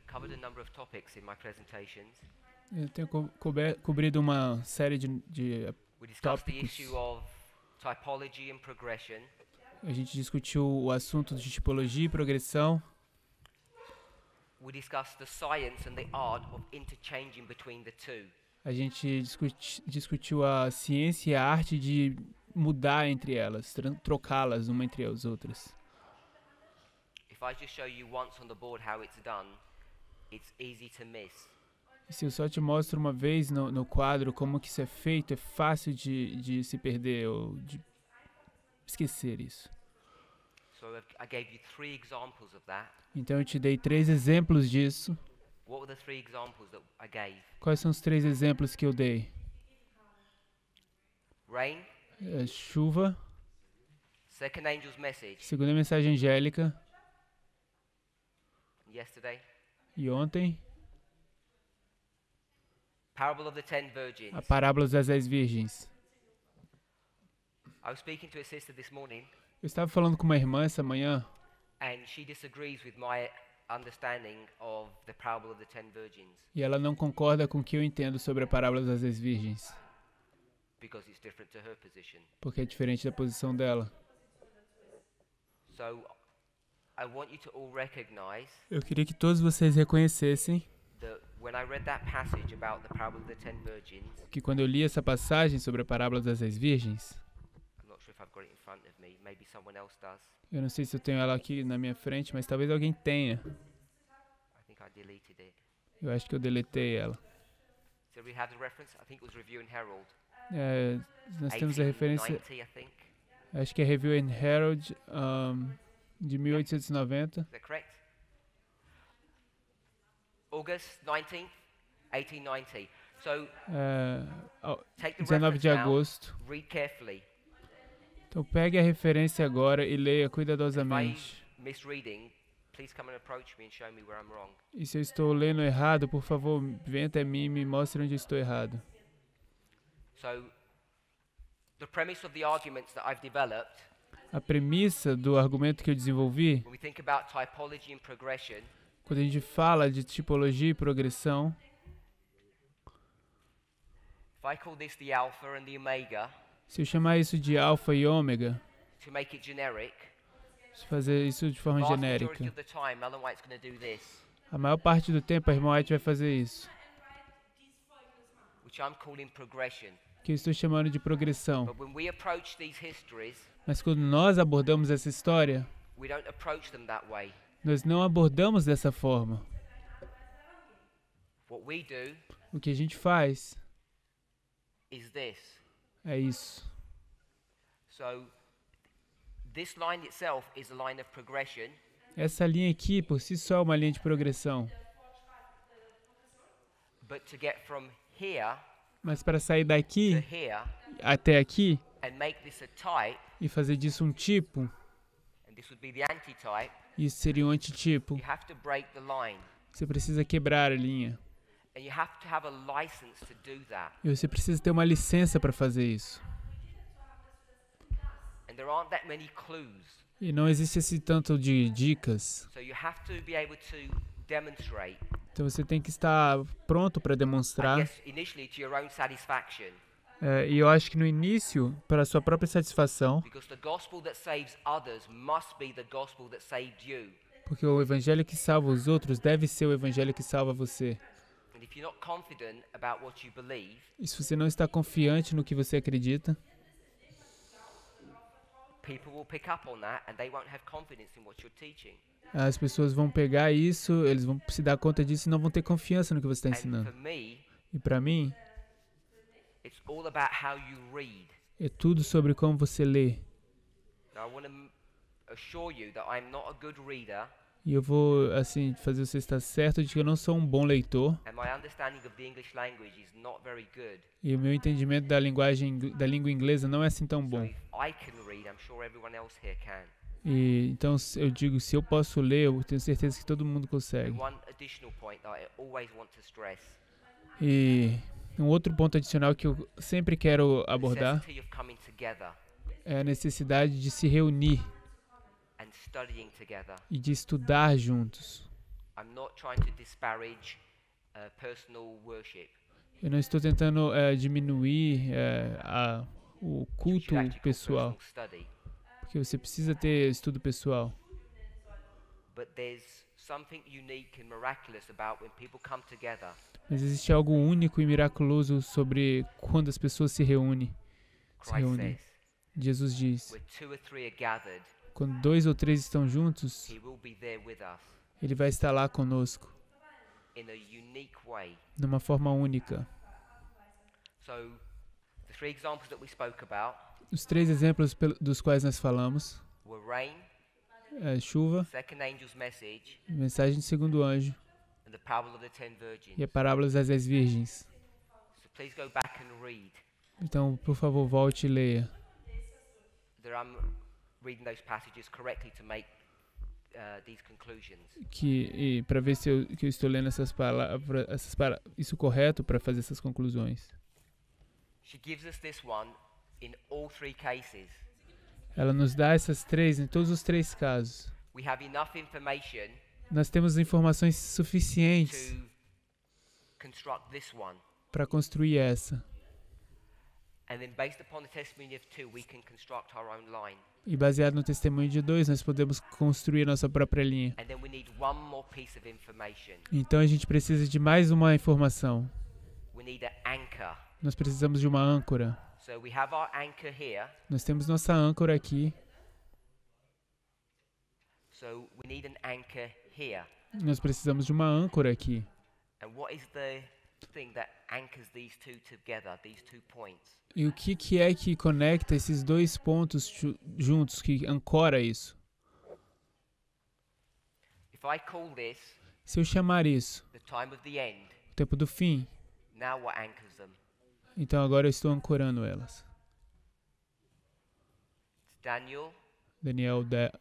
Covered a number of topics in my presentations. Eu tenho cobrido uma série de We discussed the tópicos. issue of typology and progression. A gente discutiu o assunto de tipologia e progressão. We discussed the science and the art of interchanging between the two. A gente discutiu a ciência e a arte de mudar entre elas, trocá-las uma entre as outras. If I just show you once on the board how it's done, it's easy to miss. E se eu só te mostro uma vez no quadro como que isso é feito, é fácil de se perder ou de esquecer isso. So I gave you 3 examples of that. Então eu te dei 3 exemplos disso. What were the 3 examples that I gave? Quais são os 3 exemplos que eu dei? Rain, Chuva, second angel's message, segunda mensagem angélica, yesterday, e ontem, parable of the 10 virgins. a parábola das 10 virgens. I was speaking to a sister this morning, Eu estava falando com uma irmã essa manhã, and she disagrees with my understanding of the parable of the 10 virgins e ela não concorda com o que eu entendo sobre a parábola das 10 virgens, because it's different to her position. porque é diferente da posição dela. So I want you to all recognize Eu queria que todos vocês reconhecessem that when I read that passage about the parable of the 10 virgins, que quando eu li essa passagem sobre a parábola das 10 virgens, I'm not sure if I've got it in front of me, maybe someone else does. eu não sei se eu tenho ela aqui na minha frente, mas talvez alguém tenha. I think I deleted it. Eu acho que eu deletei ela. So we have the reference, I think it was Review and Herald. Nós temos a referência, 1890, I think. acho que é Review and Herald, de 1890. Is that correct? August 19th, 1890. So take the 19 de reference now, agosto. read carefully. Então pegue a referência agora e leia If cuidadosamente. I'm misreading, please come and approach me and show me where I'm wrong. E se eu estou lendo errado, por favor, venha até mim e me mostre onde eu estou errado. So the premise of the arguments that I've developed, A premissa do argumento que eu desenvolvi, when we think about typology and progression, quando a gente fala de tipologia e progressão, if I call this the alpha and the omega, se eu chamar isso de alfa e ômega, to make it generic, se fazer isso de forma vast majority genérica, of the time, Ellen White's going to do this, a maior parte do tempo a irmã White vai fazer isso, which I'm calling progression. que eu estou chamando de progressão. But when we approach these histories, Mas quando nós abordamos essa história, we don't approach them that way. nós não abordamos dessa forma. What we do O que a gente faz is this. é isso. So this line itself is a line of progression, Essa linha aqui, por si só, é uma linha de progressão. but to get from here Mas para sair to daqui here até aqui and make this a type, e fazer disso um tipo, and this would be the antitype, isso seria um antitipo. you have to break the line. Você precisa quebrar a linha. And you have to have a license to do that. E você precisa ter uma licença para fazer isso. And there aren't that many clues. E não existe esse tanto de dicas. So you have to be able to demonstrate, Então você tem que estar pronto para I demonstrar. guess, initially to your own satisfaction, E eu acho que no início, para a sua própria satisfação, because the gospel that saves others must be the gospel that saved you. porque o evangelho que salva os outros deve ser o evangelho que salva você. And if you're not confident about what you believe, E se você não está confiante no que você acredita, people will pick up on that and they won't have confidence in what you're teaching. as pessoas vão pegar isso, eles vão se dar conta disso e não vão ter confiança no que você está And ensinando. for me, E para mim, it's all about how you read. é tudo sobre como você lê. Now, I want to assure you that I'm not a good reader, E eu vou, assim, fazer você estar certo de que eu não sou um bom leitor. and my understanding of the English language is not very good. E o meu entendimento da linguagem, da língua inglesa não é assim tão So bom. if I can read, I'm sure everyone else here can. E então eu digo, se eu posso ler, eu tenho certeza que todo mundo We consegue. want a additional point that I always want to stress. E um outro ponto adicional que eu sempre quero The abordar necessity of coming together é a necessidade de se reunir and studying together. e de estudar juntos. I'm not trying to disparage personal worship. Eu não estou tentando diminuir o which culto you actually call pessoal, personal study. porque você precisa ter estudo pessoal. But there's something unique and miraculous about when people come together. Mas existe algo único e miraculoso sobre quando as pessoas se reúnem. Christ says, Jesus diz, where 2 or 3 are gathered, quando 2 ou 3 estão juntos, he will be there with us Ele vai estar lá conosco, in a unique way. numa forma única. So, the 3 examples that we spoke about Os 3 exemplos dos quais nós falamos, were rain, chuva, second angel's message, mensagem do segundo anjo and the parable of the 10 virgins. e a parábola das 10 virgens. So please go back and read. Então, por favor, volte e leia. That I'm reading those passages correctly to make these conclusions. Para ver se eu estou lendo essas palavras, isso correto para fazer essas conclusões. She gives us this one in all 3 cases. Ela nos dá essas 3 em todos os 3 casos. We have enough information Nós temos informações suficientes to construct this one. para construir essa. And then based upon the testimony of 2, we can construct our own line. E baseado no testemunho de 2, nós podemos construir nossa própria linha. And then we need one more piece of information. Então a gente precisa de mais uma informação. We need an anchor. Nós precisamos de uma âncora. So we have our anchor here. Nós temos nossa âncora aqui. So we need an anchor here. Nós precisamos de uma âncora aqui. And what is the thing that anchors these 2 together, these 2 points? E o que é que conecta esses 2 pontos juntos, que ancora isso? If I call this Se eu chamar isso the time of the end, o tempo do fim, now what anchors them? então agora eu estou ancorando elas. It's Daniel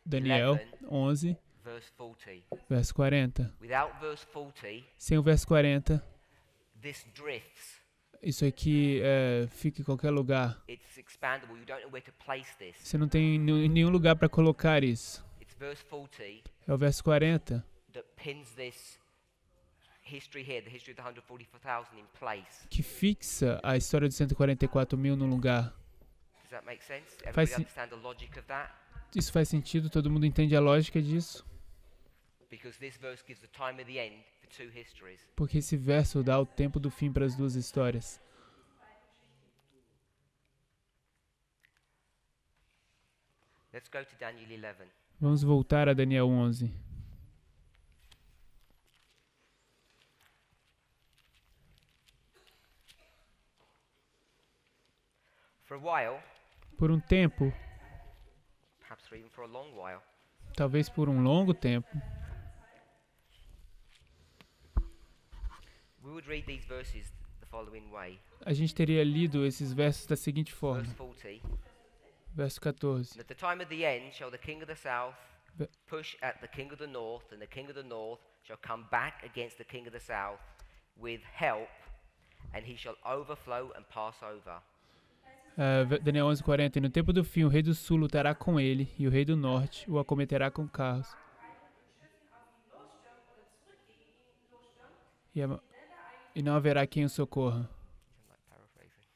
Daniel 11, verse 40. verso 40. Without verse 40, Sem o verso 40, this drifts. isso aqui fica em qualquer lugar. It's expandable. You don't know where to place this. Você não tem nenhum lugar para colocar isso. It's verse 40 É o verso 40 that pins this history here, the history of the 144,000 in place. que fixa a história dos 144.000 no lugar. Does that make sense? Faz Everybody understand the logic of that? Isso faz sentido? Todo mundo entende a lógica disso? Because this verse gives the time of the end for 2 histories. Porque esse verso dá o tempo do fim para as 2 histórias. Let's go to Daniel 11. Vamos voltar a Daniel 11. For a while, Por um tempo, perhaps even for a long while, talvez por um longo tempo, we would read these verses the following way. a gente teria lido esses versos da seguinte Verse forma. 40. Verso 14. At the time of the end shall the king of the south Ve- push at the king of the north, and the king of the north shall come back against the king of the south with help, and he shall overflow and pass over. Daniel 11:40. E no tempo do fim, o rei do sul lutará com ele, e o rei do norte o acometerá com carros. E não haverá quem o socorra. I'm like paraphrasing.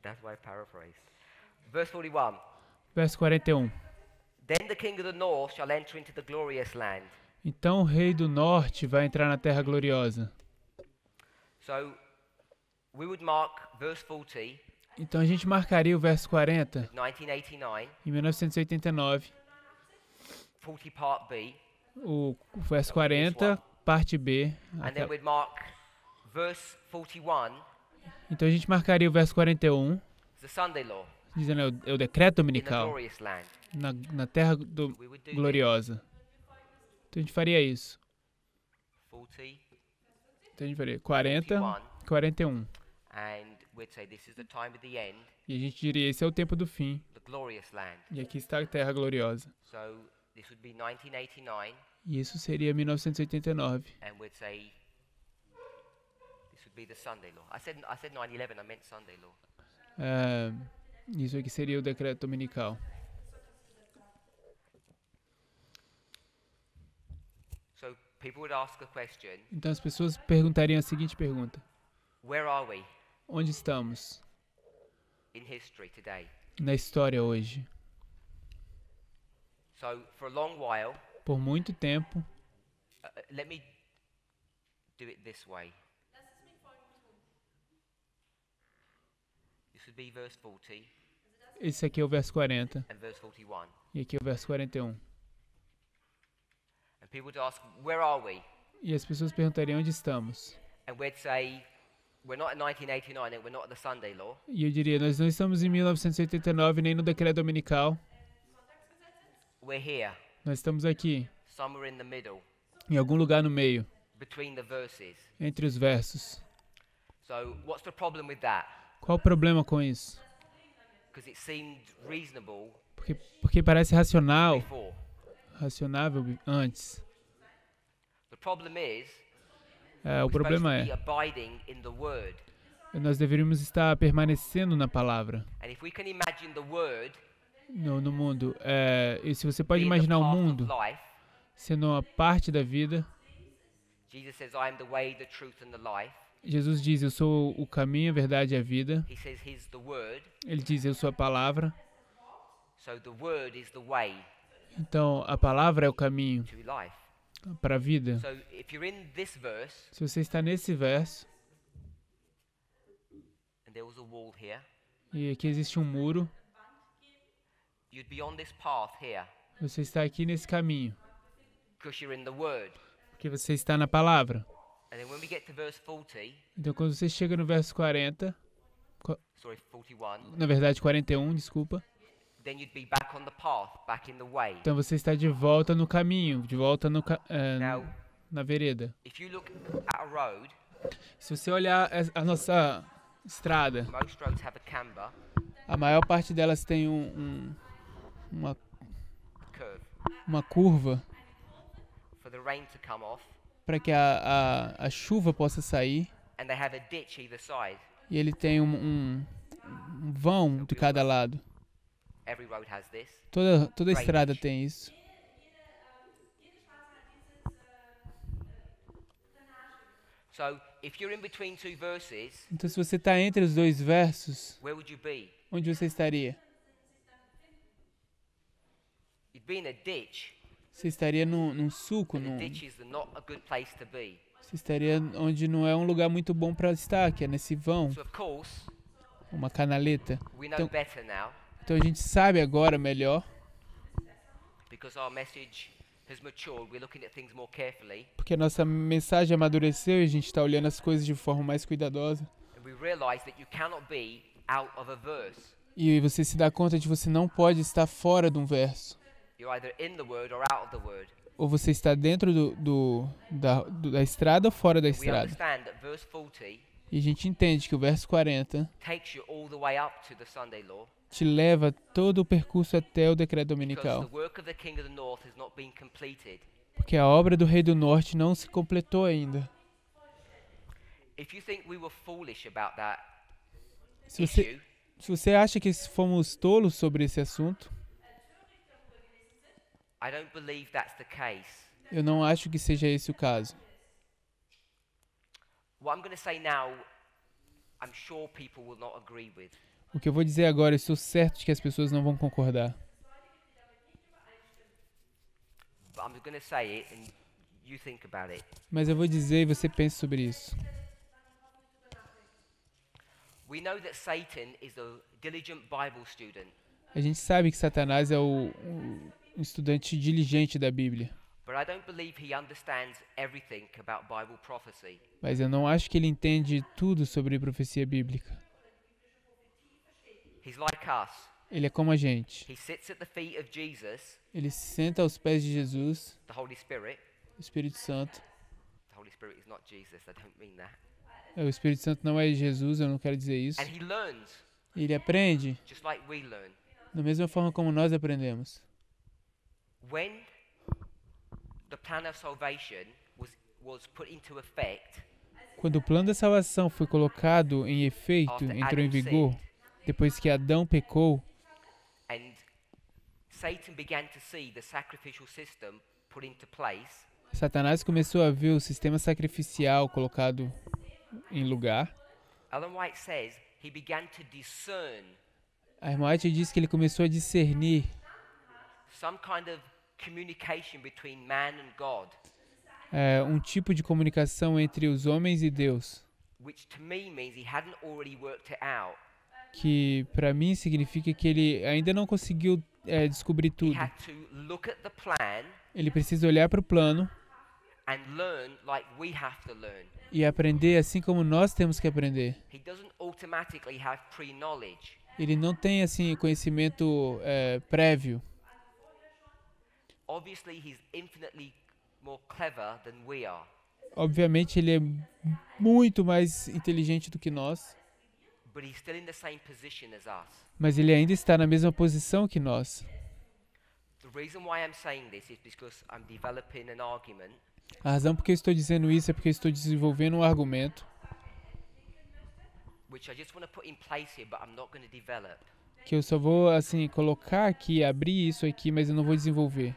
That's why I paraphrased. Verse 41. Verso 41. Then the king of the north shall enter into the glorious land. Então o rei do norte vai entrar na terra gloriosa. So we would mark verse 40, Então a gente marcaria o verso 40 1989, em 1989, 40 part B, o verso 40, parte B. and then we'd mark verse 41 Então a gente marcaria o verso 41, as the Sunday law dizendo é o decreto in the dominical glorious land. na terra We would do this. gloriosa. Então a gente faria isso. 40, Então a gente faria 40, 41. and we'd say this is the time of the end, E a gente diria, esse é o tempo do fim. the glorious land. E aqui está a terra gloriosa. So This would be 1989, E isso seria 1989. and we'd say this would be the Sunday law. I said 9/11. I meant Sunday law. É, isso aqui seria o decreto dominical. So people would ask a question: Então as pessoas perguntariam a seguinte pergunta: Where are we onde estamos in history today? na história hoje? So for a long while, Por muito tempo, let me do it this way. This would be verse 40 esse aqui é o verso 40 and verse 41. e aqui é o verso 41. And people would ask, where are we? E as pessoas perguntariam onde estamos. And we'd say, we're not in 1989 and we're not at the Sunday law. E eu diria, nós não estamos em 1989 nem no decreto dominical. We're here, Nós estamos aqui, somewhere in the middle, em algum lugar no meio, between the verses. entre os versos. So what's the problem with that? Qual o problema com isso? Because it seemed reasonable Porque parece racional, before. racionável antes. The problem is, O we're supposed problema to be é, abiding in the Word. nós deveríamos estar permanecendo na palavra, And if we can imagine the Word no mundo. E se você pode being the imaginar o path mundo of life, sendo uma parte da vida, Jesus says, I am the way, the truth and the life. Jesus diz, eu sou o caminho, a verdade e a vida. He says he's the Word. Ele diz, eu sou a palavra. So the Word is the way Então, a palavra é o caminho to life. para a vida. So if you're in this verse, Se você está nesse verso, and there was a wall here, e aqui existe um muro, you'd be on this path here, você está aqui nesse caminho, because you're in the Word. porque você está na palavra. And then when we get to verse 40, Então, quando você chega no verso 40, sorry, 41, na verdade 41, desculpa, then you'd be back on the path, back in the way. então você está de volta no caminho, de volta Now, na vereda. if you look at a road, Se você olhar a nossa estrada, most roads have a camber a maior parte delas tem uma, curve uma curva for the rain to come off, para que a chuva possa sair, and they have a ditch either side. e ele tem um vão de cada lado. Every road has this. Toda estrada tem isso. So if you're in between two verses, Então, se você está entre os dois versos, where would you be? onde você estaria? You'd be in a ditch. Você estaria num suco, And a ditch is not a good place to be. você estaria onde não é um lugar muito bom para estar, que é nesse vão, So of course, uma canaleta. we know Então, better now então a gente sabe agora melhor, because our message has matured. We're looking at things more carefully, porque a nossa mensagem amadureceu e a gente está olhando as coisas de forma mais cuidadosa. and we realize that you cannot be out of a verse. E você se dá conta de que você não pode estar fora de um verso. You're either in the Word or out of the Word. Ou você está dentro da estrada ou fora da We estrada. understand that verse 40 E a gente entende que o verso 40 takes you all the way up to the Sunday law te leva todo o percurso até o decreto because dominical. the work of the King of the North has not been completed. Porque a obra do Rei do Norte não se completou ainda. If you think we were foolish about that Se você, issue, se você acha que fomos tolos sobre esse assunto, I don't believe that's the case. eu não acho que seja esse o caso. What I'm going to say now, I'm sure people will not agree with. O que eu vou dizer agora, eu estou certo de que as pessoas não vão concordar. But I'm going to say it and you think about it. Mas eu vou dizer e você pensa sobre isso. We know that Satan is a diligent Bible student, A gente sabe que Satanás é o estudante diligente da Bíblia. but I don't believe he understands everything about Bible prophecy. Mas eu não acho que ele entende tudo sobre profecia bíblica. He's like us. Ele é como a gente. He sits at the feet of Jesus, Ele se senta aos pés de Jesus, the Holy Spirit. o Espírito Santo. The Holy Spirit is not Jesus, I don't mean that. O Espírito Santo não é Jesus, eu não quero dizer isso. And he learns, Ele aprende just like we learn. da mesma forma como nós aprendemos. When the plan of salvation was put into effect, Quando o plano da salvação foi colocado em efeito, after entrou em Adam vigor, sinned, depois que Adão pecou, and Satan began to see the sacrificial system put into place, Satanás começou a ver o sistema sacrificial colocado em lugar. Ellen White says he began to discern A irmã White diz que ele começou a discernir some kind of communication between man and God, um tipo de comunicação entre os homens e Deus, which to me means he hadn't already worked it out. que para mim significa que ele ainda não conseguiu descobrir He tudo. had to look at the plan Ele precisa olhar para o plano and learn like we have to learn. e aprender assim como nós temos que aprender. He doesn't automatically have pre-knowledge. Ele não tem assim conhecimento prévio. Obviously, he's infinitely more clever than we are. Obviamente ele é muito mais inteligente do que nós, But he's still in the same position as us. mas ele ainda está na mesma posição que nós. The reason why I'm saying this is because I'm developing an argument A razão por que eu estou dizendo isso é porque eu estou desenvolvendo um argumento which I just want to put in place here, but I'm not going to develop. que eu só vou assim colocar aqui, abrir isso aqui, mas eu não vou desenvolver.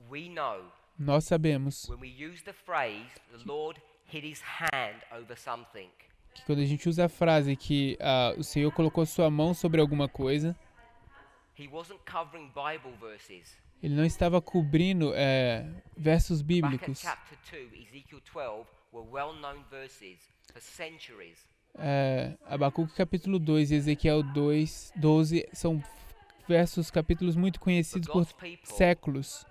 We know Nós sabemos when we use the phrase, the Lord hid his hand over something, que quando a gente usa a frase que o Senhor colocou sua mão sobre alguma coisa, he wasn't covering Bible verses. ele não estava cobrindo versos Back at bíblicos. chapter 2, Ezekiel 12 were well-known verses for centuries. Abacuque capítulo 2 e Ezequiel 12 são capítulos muito But conhecidos por God's people séculos.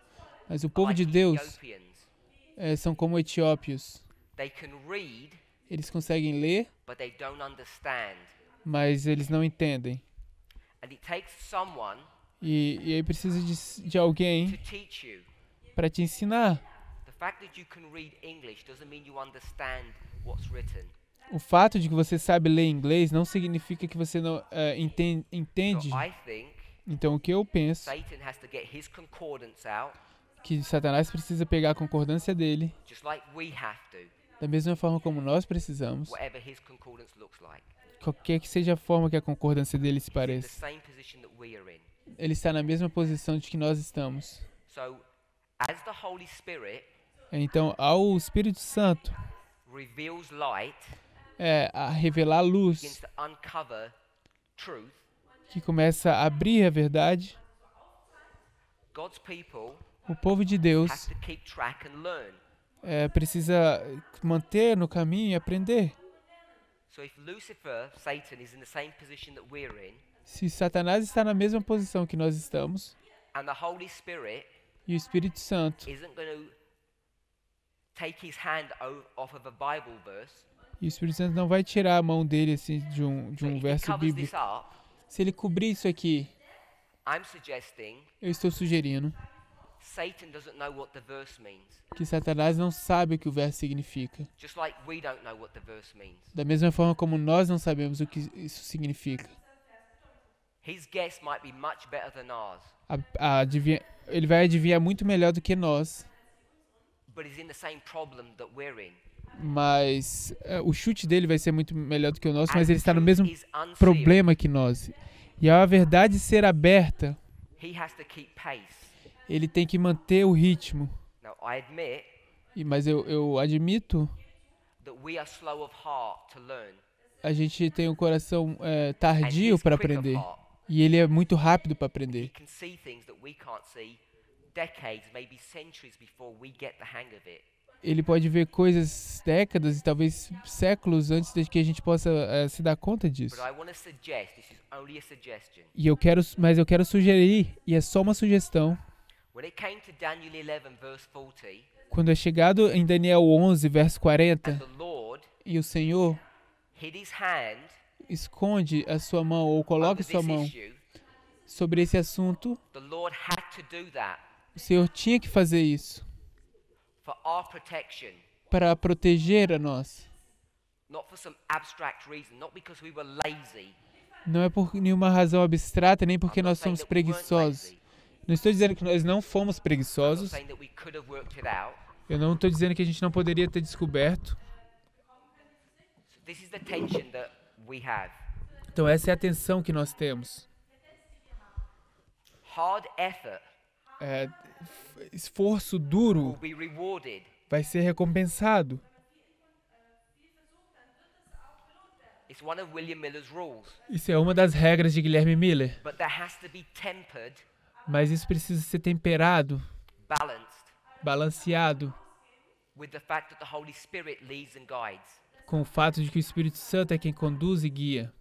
Mas o are povo de like Deus Ethiopians. são como etíopes. They can read, Eles conseguem ler, but they don't understand. mas eles não entendem. And it takes someone E aí precisa de alguém to teach you. para te ensinar. The fact that you can read English doesn't mean you understand what's written. O fato de que você sabe ler inglês não significa que você não entende. So I think Então o que eu penso Satan has to get his concordance out, que Satanás precisa pegar a concordância dele, just like we have to, da mesma forma como nós precisamos, whatever his concordance looks like. qualquer que seja a forma que a concordância dele se He's in the pareça. same position that we are in. Ele está na mesma posição de que nós estamos. So, as the Holy Spirit Então, ao Espírito Santo reveals light, a revelar a begins luz, to uncover truth, que começa a abrir a verdade, God's people o povo de have Deus to keep track and learn. precisa manter no caminho e aprender. So if Lucifer, Satan, is in the same position that we're in, Se Satanás está na mesma posição que nós estamos, and the Holy Spirit e o Espírito Santo isn't going to take his hand off of a Bible verse, E o Espírito Santo não vai tirar a mão dele assim de so um if he verso covers this bíblico. up, Se ele cobrir isso aqui, I'm suggesting eu estou sugerindo Satan doesn't know what the verse means, que Satanás não sabe o que o verso significa. just like we don't know what the verse means. Da mesma forma como nós não sabemos o que isso significa. His guess might be much better than ours, Ele vai adivinhar muito melhor do que nós, but he's in the same problem that we're in. mas o chute dele vai ser muito melhor do que o nosso, mas As ele está no truth mesmo is unsealed, problema que nós. E a verdade ser aberta, he has to keep pace. ele tem que manter o ritmo. Now, I admit Mas eu admito, that we are slow of heart to learn, a gente tem um coração and tardio he's para quick of aprender. heart. E ele é muito rápido para He aprender. can see things that we can't see decades, maybe centuries before we get the hang of it. Ele pode ver coisas décadas e talvez séculos antes de que a gente possa se dar conta disso. But I want to suggest, this is only a suggestion. Mas eu quero sugerir, e é só uma sugestão, When it came to Daniel 11, verse 40, quando é chegado em Daniel 11, verso and 40, the Lord e o Senhor hid his hand esconde a sua mão ou coloca over sua this mão issue, sobre esse assunto, the Lord had to do that o Senhor tinha que fazer isso for our protection, para proteger a nós. not for some abstract reason, not because we were lazy, Não é por nenhuma razão abstrata, nem porque I'm not nós saying somos that we weren't preguiçosos. lazy. Não estou dizendo que nós não fomos I'm not preguiçosos. saying that we could have worked it out. Eu não estou dizendo que a gente não poderia ter descoberto. So this is the tension that we have. Então essa é a tensão que nós temos. Hard effort Esforço will duro be rewarded. vai ser recompensado. It's one of William Miller's rules. Isso é uma das regras de Guilherme Miller. But there has to be tempered, Mas isso precisa ser temperado, balanced balanceado, with the fact that the Holy Spirit leads and guides. com o fato de que o Espírito Santo é quem conduz e guia.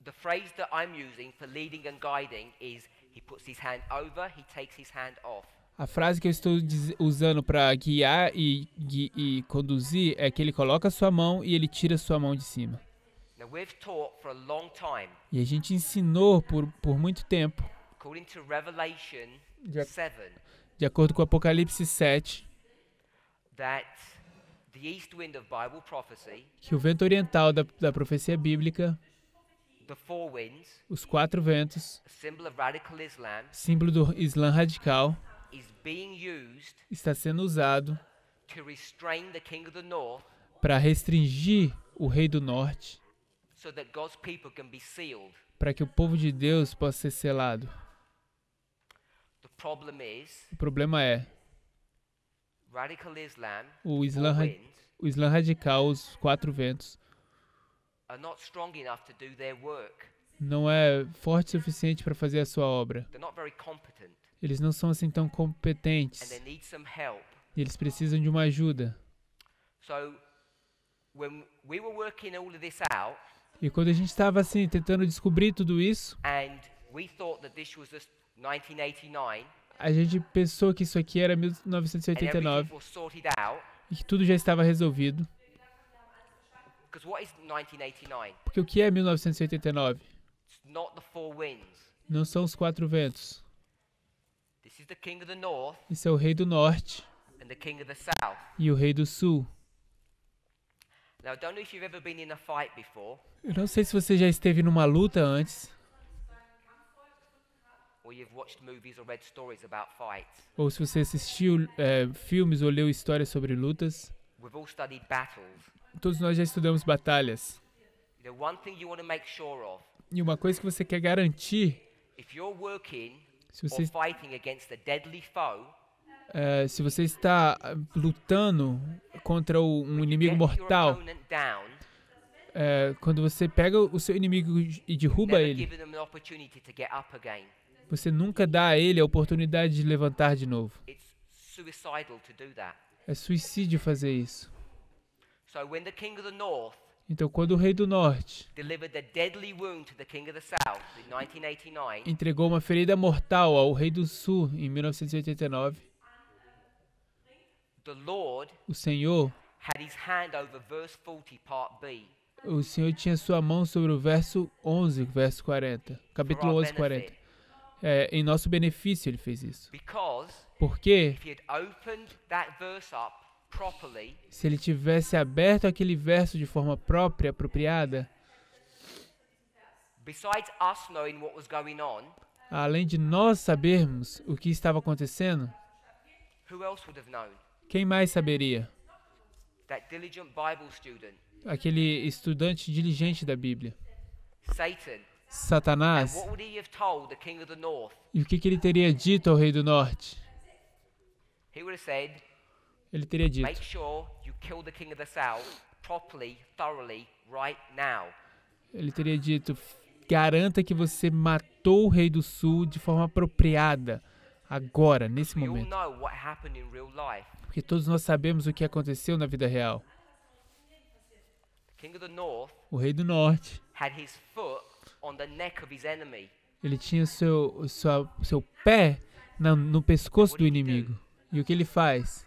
The phrase that I'm using for leading and guiding is he puts his hand over, he takes his hand off. A frase que eu estou usando para guiar e conduzir é que ele coloca a sua mão e ele tira a sua mão de cima. Now we've taught for a long time, E a gente ensinou por muito tempo, according to Revelation de, 7, de acordo com Apocalipse 7, that the east wind of Bible prophecy, que o vento oriental da profecia bíblica, the four winds, os 4 ventos, a symbol of radical Islam, símbolo do Islã radical, is being used está sendo usado to restrain the king of the north para restringir o rei do norte, so that God's people can be sealed. para que o povo de Deus possa ser selado. The problem is O problema é, radical Islam, o four winds, o Islã radical, os 4 ventos, are not strong enough to do their work. não é forte o suficiente para fazer a sua obra. They're not very competent Eles não são assim tão and competentes. they need some help. E eles precisam de uma ajuda. So when we were working all of this out E quando a gente estava assim, tentando descobrir tudo isso, and we thought that this was just 1989 a gente pensou que isso aqui era and everything 1989 was sorted out, e que tudo já estava resolvido. because what is 1989? Porque o que é 1989? It's not the four winds. Não são os 4 ventos. This is the king of the north Isso é o rei do norte and the king of the south. e o rei do sul. Now, I don't know if you've ever been in a fight before Eu não sei se você já esteve numa luta antes, or you've watched movies or read stories about fights. ou se você assistiu filmes ou leu histórias sobre lutas. We've all studied battles. Todos nós já estudamos batalhas. You know, one thing you want to make sure of, E uma coisa que você quer garantir, if you're working se or você, fighting against a deadly foe, se você está lutando contra um inimigo get your mortal, opponent down, quando você pega o seu inimigo e derruba never ele, give them an opportunity to get up again. você nunca dá a ele a oportunidade de levantar de novo. It's suicidal to do that. É suicídio fazer isso. So when the king of the north Então, quando o rei do norte delivered the deadly wound to the king of the south in 1989, entregou uma ferida mortal ao rei do sul em 1989, the Lord o Senhor over verse 40, part B, o Senhor tinha sua mão sobre o verso 11, verso 40. for Capítulo our 11, 40. benefit. Em nosso benefício ele fez isso. Because Porque if he had opened that verse up properly, se ele tivesse aberto aquele verso de forma própria, apropriada, besides us knowing what was going on, além de nós sabermos o que estava acontecendo, who else would have known? quem mais saberia? That diligent Bible student, Aquele estudante diligente da Bíblia. Satan. And Satanás. what would he have told the king of the north? E o que ele teria dito ao rei do norte? He would have said, Ele teria make dito: sure you kill the king of the south properly, thoroughly, right now. ele teria dito, garanta que você matou o rei do sul de forma apropriada, agora, nesse We all momento. know what happened in real life. Porque todos nós sabemos o que aconteceu na vida real. The king of the north O rei do norte, had his foot on the neck of his enemy. ele tinha seu pé no pescoço do inimigo. E o que ele faz?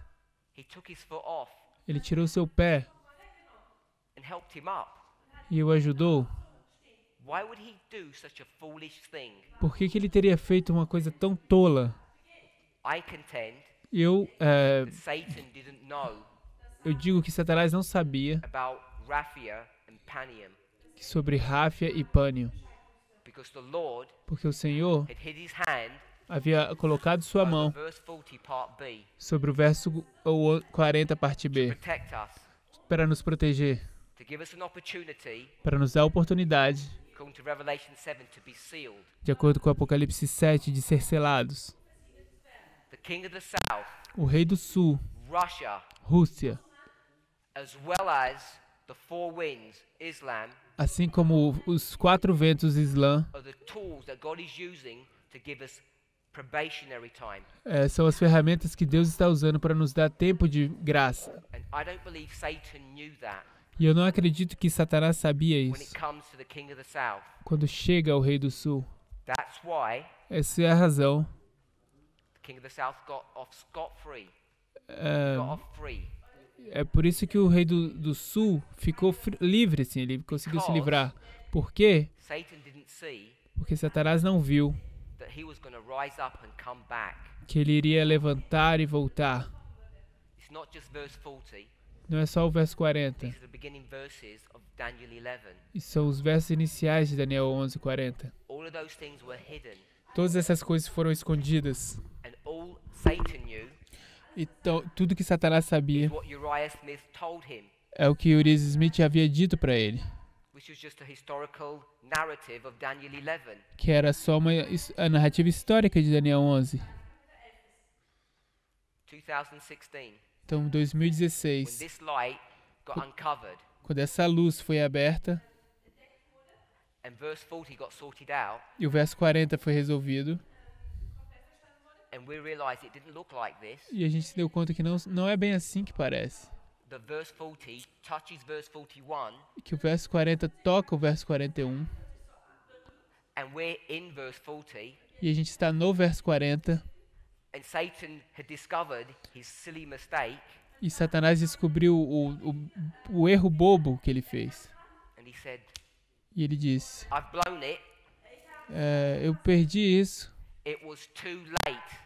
He took his foot off Ele tirou seu pé and helped him up. e o ajudou. Why would he do such a foolish thing? Por que ele teria feito uma coisa tão tola? I contend Eu Satan didn't know digo que Satanás não sabia about Raphia and Panium. sobre Ráfia e Pânio. Because the Lord porque o Senhor had hid his hand havia colocado sua over mão verse 40 part B sobre o verso 40, parte to B, protect us, para nos proteger, to give us an opportunity, para nos dar a oportunidade, according to Revelation 7, to be sealed. de acordo com Apocalipse 7, de ser selados. The king of the south, O rei do sul, Russia, Rússia, as well as the four winds, Islam, assim como os 4 ventos Islã, are the tools that God is using to give us probationary time. são as ferramentas que Deus está usando para nos dar tempo de graça. And I don't believe Satan knew that E eu não acredito que Satanás sabia when it isso comes to the king of the south. quando chega ao rei do sul. That's why Essa é a razão. the king of the south got off scot-free. É, Got off free. é por isso que o rei do sul ficou livre, assim, ele conseguiu se livrar. Por quê? Satan didn't see Porque Satanás não viu that he was going to rise up and come back. que ele iria levantar e voltar. It's not just verse 40. Não é só o verso 40. These are the beginning verses of Daniel 11. Isso são os versos iniciais de Daniel 11:40. All of those things were hidden. Todas essas coisas foram escondidas. And all Satan knew Então, tudo que Satanás sabia is what Uriah Smith told him, é o que Urias Smith havia dito para ele, which was just a historical narrative of Daniel 11. que era só a narrativa histórica de Daniel 11. 2016, Então, when 2016, this light got uncovered quando essa luz foi aberta and verse 40 got sorted out, e o verso 40 foi resolvido, and we realized it didn't look like this. e a gente se deu conta que não é bem assim que parece. The verse 40 touches verse 41, Que o verso 40 toca o verso 41, and we're in verse 40, e a gente está no verso 40, and Satan had discovered his silly mistake, e Satanás descobriu o erro bobo que ele fez. and he said, E ele disse, I've blown it, eu perdi isso, it was too late,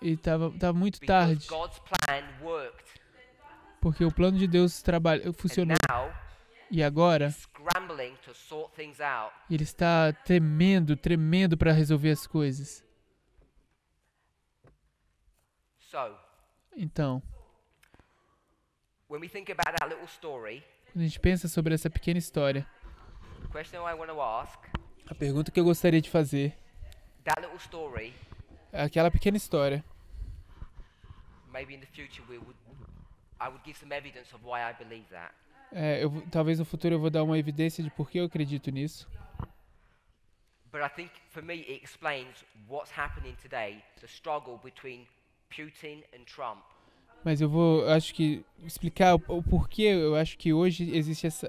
e estava muito because tarde, God's plan worked, porque o plano de Deus and funcionou. now E agora, scrambling to sort things out. ele está tremendo para resolver as coisas. So, Então, when we think about that little story, quando a gente pensa sobre essa pequena história, the question I want to ask, a pergunta que eu gostaria de fazer that little story, é aquela pequena história. maybe in the future I would give some evidence of why I believe that. Talvez no futuro eu vou dar uma evidência de por que eu acredito nisso. But I think for me it explains what's happening today, the struggle between Putin and Trump. Mas eu acho que explicar o porquê eu acho que hoje existe essa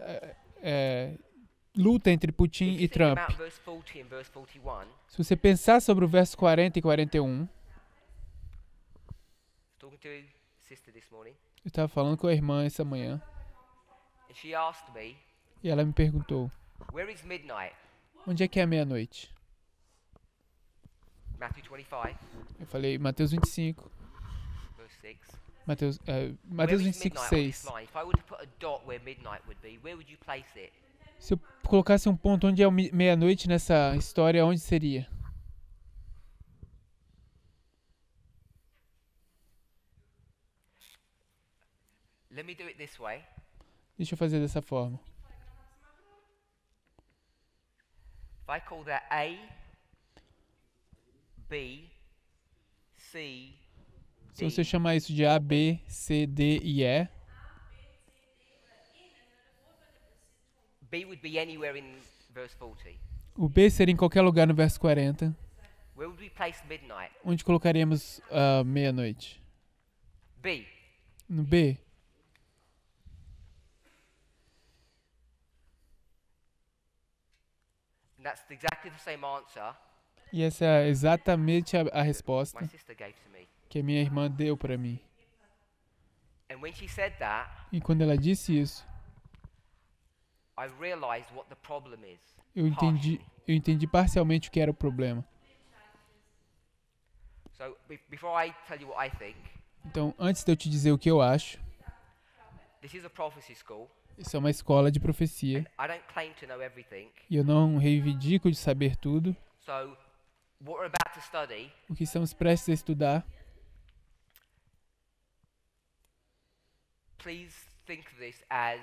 luta entre Putin If e you think Trump. about verse 40 and verse 41, Se você pensar sobre o verso 40 e 41, talking to a sister this morning, eu estava falando com a irmã essa manhã and she asked me, e ela me perguntou, where is midnight? onde é que é a meia-noite? Matthew 25, Eu falei, Mateus 25. verse 6. Mateus Where is 25, midnight on this 6. line? If I were to put a dot where midnight would be, where would you place it? Se eu colocasse um ponto onde é meia-noite nessa história, onde seria? Let me do it this way. Deixa eu fazer dessa forma. If I call that A, B, C, Se você chamar isso de A, B, C, D e E, B would be anywhere in verse 40. o B seria em qualquer lugar no verso 40. Where would we place midnight? Onde colocaríamos a meia-noite? B. No B? And that's exactly the same answer E essa é exatamente a resposta my sister gave to me. que a minha irmã deu para mim. And when she said that, E quando ela disse isso, I realized what the problem is. eu entendi parcialmente o que era o problema. So before I tell you what I think, Então, antes de eu te dizer o que eu acho, this is a prophecy school. Isso é uma escola de profecia. I don't claim to know everything. E eu não reivindico de saber tudo. So, what we're about to study O que estamos prestes a estudar, please think of this as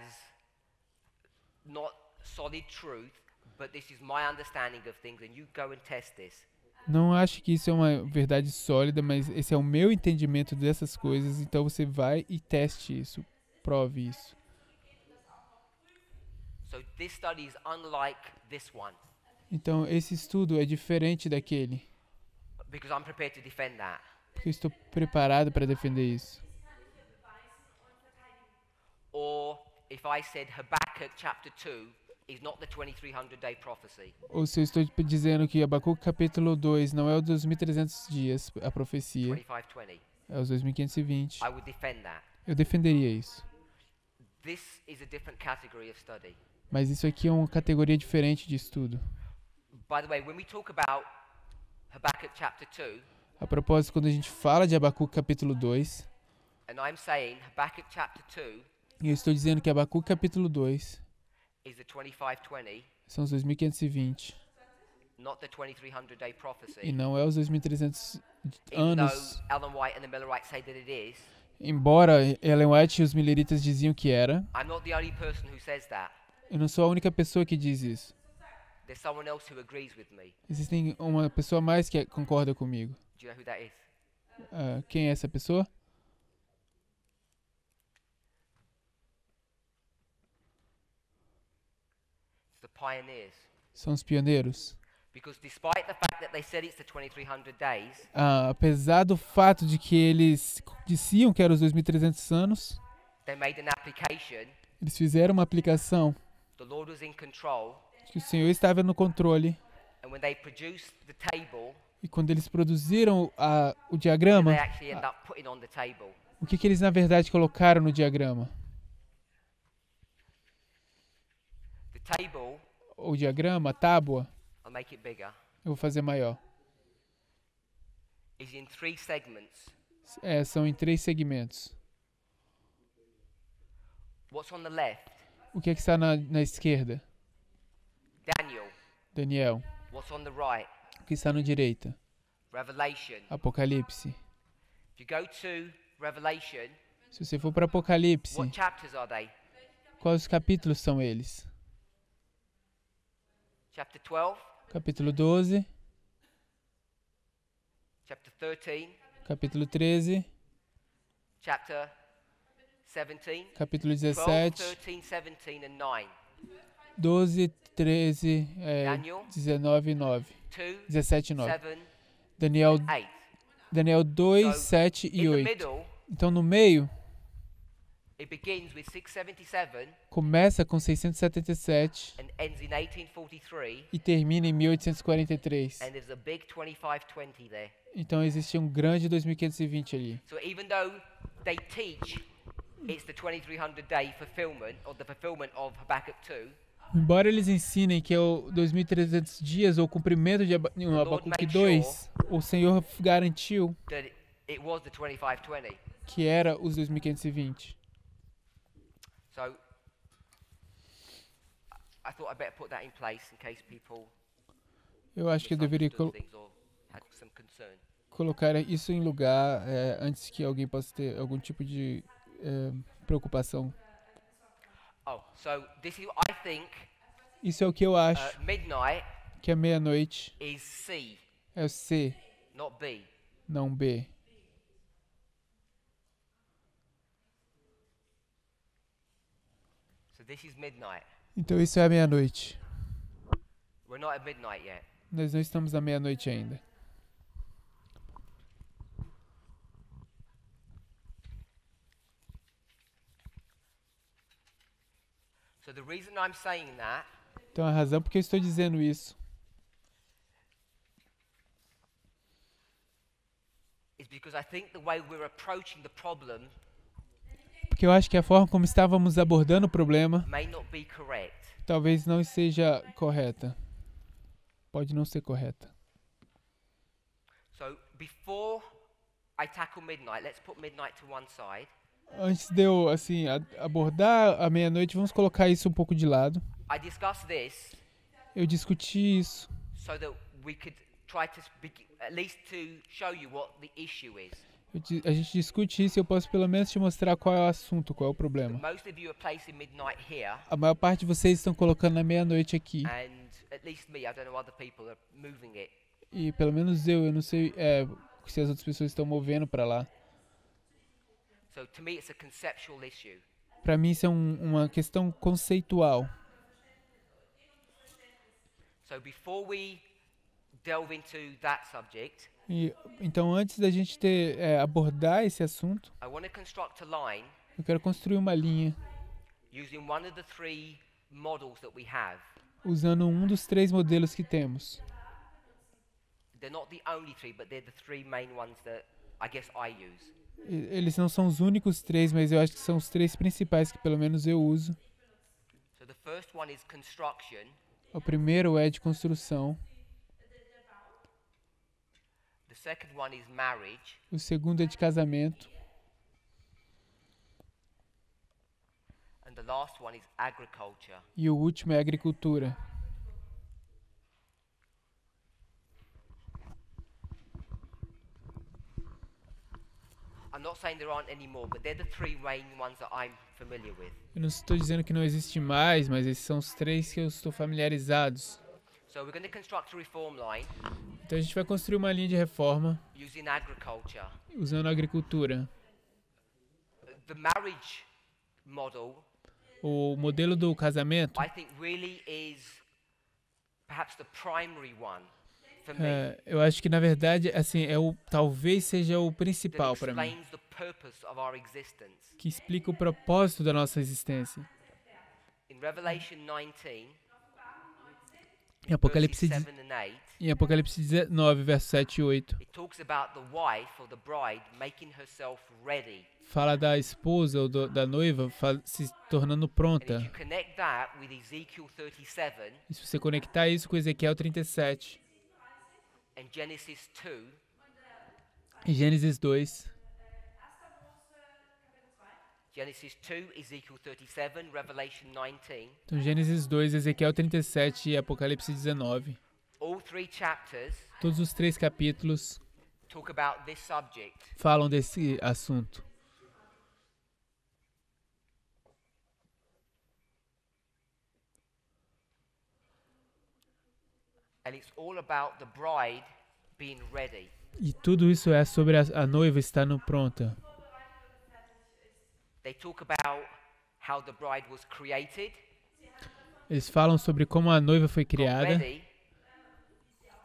not solid truth, but this is my understanding of things, and you go and test this. não acho que isso é uma verdade sólida, mas esse é o meu entendimento dessas coisas, então você vai e teste isso, prove isso. So this study is unlike this one, Então esse estudo é diferente daquele, because I'm prepared to defend that. porque eu estou preparado para defender isso. Or if I said Habakkuk chapter 2 is not the 2300-day prophecy. Ou se eu estou dizendo que Abacuque capítulo 2 não é o dos 1.300 dias, a profecia, 2520. é os 2.520, I would defend that. eu defenderia isso. This is a different category of study. Mas isso aqui é uma categoria diferente de estudo. By the way, when we talk about Habakkuk chapter 2, A propósito, quando a gente fala de Abacuque capítulo 2, and I'm saying Habakkuk chapter 2 e eu estou dizendo que Abacuque capítulo 2 is the 2520, são os 2.520 not the 2300-day prophecy. e não é os 2.300 Even though anos. Ellen White and the Millerites say that it is, Embora Ellen White e os mileritas diziam que era, I'm not the only person who says that. eu não sou a única pessoa que diz isso. There's someone else who agrees with me. Existem uma pessoa a mais que concorda comigo. Do you know who that is? Quem é essa pessoa? It's the pioneers. São os pioneiros. Because despite the fact that they said it's the 2300 days, Apesar do fato de que eles diziam que eram os 2.300 anos, they made an application. eles fizeram uma aplicação The Lord was in control. que o Senhor estava no controle. And when they produced the table, E quando eles produziram o they diagrama, actually end up putting on the table. o que eles na verdade colocaram no diagrama? The table, O diagrama, a tábua, I'll make it bigger, eu vou fazer maior. is in 3 segments. São em 3 segmentos. What's on the left? O que está na esquerda? Daniel. Daniel. What's on the right? O que está na direita? Revelation. Apocalipse. If you go to Revelation, Se você for para Apocalipse, what chapters are they? quais capítulos são eles? Chapter 12, Capítulo 12, chapter 13, capítulo 13, chapter 17, capítulo 12, 17, 13, 17, and 9. 12, 13, Daniel, 19 e 9. 2, 17 e 9. 7, Daniel, 8. Daniel 2, So, 7 e In the 8. middle, Então no meio, it begins with 677 começa com 677 and ends in 1843, e termina em 1843. and there's a big 2520 there. Então existe um grande 2520 ali. So even though they teach it's the 2300 day fulfillment, or the fulfillment of Habakkuk 2, Embora eles ensinem que é o 2.300 dias ou o cumprimento de Abacuque 2, o Senhor garantiu that it was the 2520. que era os 2.520. So I thought I'd better put that in place in case people Eu acho que eu deveria misunderstood things or had some concern. colocar isso em lugar antes que alguém possa ter algum tipo de preocupação. Oh, so this is I think Isso é o que eu acho, midnight que a meia-noite is C, é o C, not B. não B. So this is midnight. Então isso é a meia-noite. We're not at midnight yet. Nós não estamos na meia-noite ainda. So the reason I'm saying that Então a razão por que eu estou dizendo isso is because I think the way we're approaching the problem porque eu acho que a forma como estávamos abordando o problema may not be correct. talvez não seja correta. Pode não ser correta. So before I tackle midnight, let's put midnight to one side. Antes de eu, assim, abordar a meia-noite, vamos colocar isso um pouco de lado. I discussed this Eu discuti isso so that we could try to at least to show you what the issue is. a gente discute isso e eu posso pelo menos te mostrar qual é o assunto, qual é o That problema. most of you are placing midnight here, A maior parte de vocês estão colocando na meia-noite aqui. and at least me, I don't know other people are moving it. E pelo menos eu não sei se as outras pessoas estão movendo pra lá. So to me, it's a conceptual issue. Pra mim isso é uma questão conceitual. So before we delve into that subject, E, então antes da gente abordar esse assunto, I want to construct a line eu quero construir uma linha using one of the three models that we have. usando um dos 3 modelos que temos. They're not the only three, but they're the three main ones that I guess I use. Eles não são os únicos 3, mas eu acho que são os 3 principais que pelo menos eu uso. So the first one is construction. O primeiro é de construção, The second one is marriage. o segundo é de casamento And the last one is agriculture. e o último é agricultura. I'm not saying there aren't any more, but they're the three main ones that I'm familiar with. Eu não estou dizendo que não existe mais, mas esses são os 3 que eu estou familiarizados. So we're going to construct a reform line Então a gente vai construir uma linha de reforma using agriculture. usando a agricultura. The marriage model, O modelo do casamento, I think, really is perhaps the primary one for me. eu acho que na verdade assim talvez seja o That principal para mim, explains the purpose of our existence. que explica o propósito da nossa existência. In Revelation 19, Em Apocalipse, verses 7 and 8, em Apocalipse 19, versos 7 e 8, it talks about the wife or the bride making herself ready. fala da esposa ou da noiva se tornando And if pronta. you connect that with Ezekiel 37 E se você conectar isso com Ezequiel 37 and Genesis 2, e Gênesis 2, Genesis 2, Ezekiel 37, Revelation 19, então Gênesis 2, Ezequiel 37 e Apocalipse 19, all three chapters todos os 3 capítulos talk about this subject. falam desse assunto. And it's all about the bride being ready. E tudo isso é sobre a noiva estando pronta. They talk about how the bride was created, Eles falam sobre como a noiva foi got criada, ready,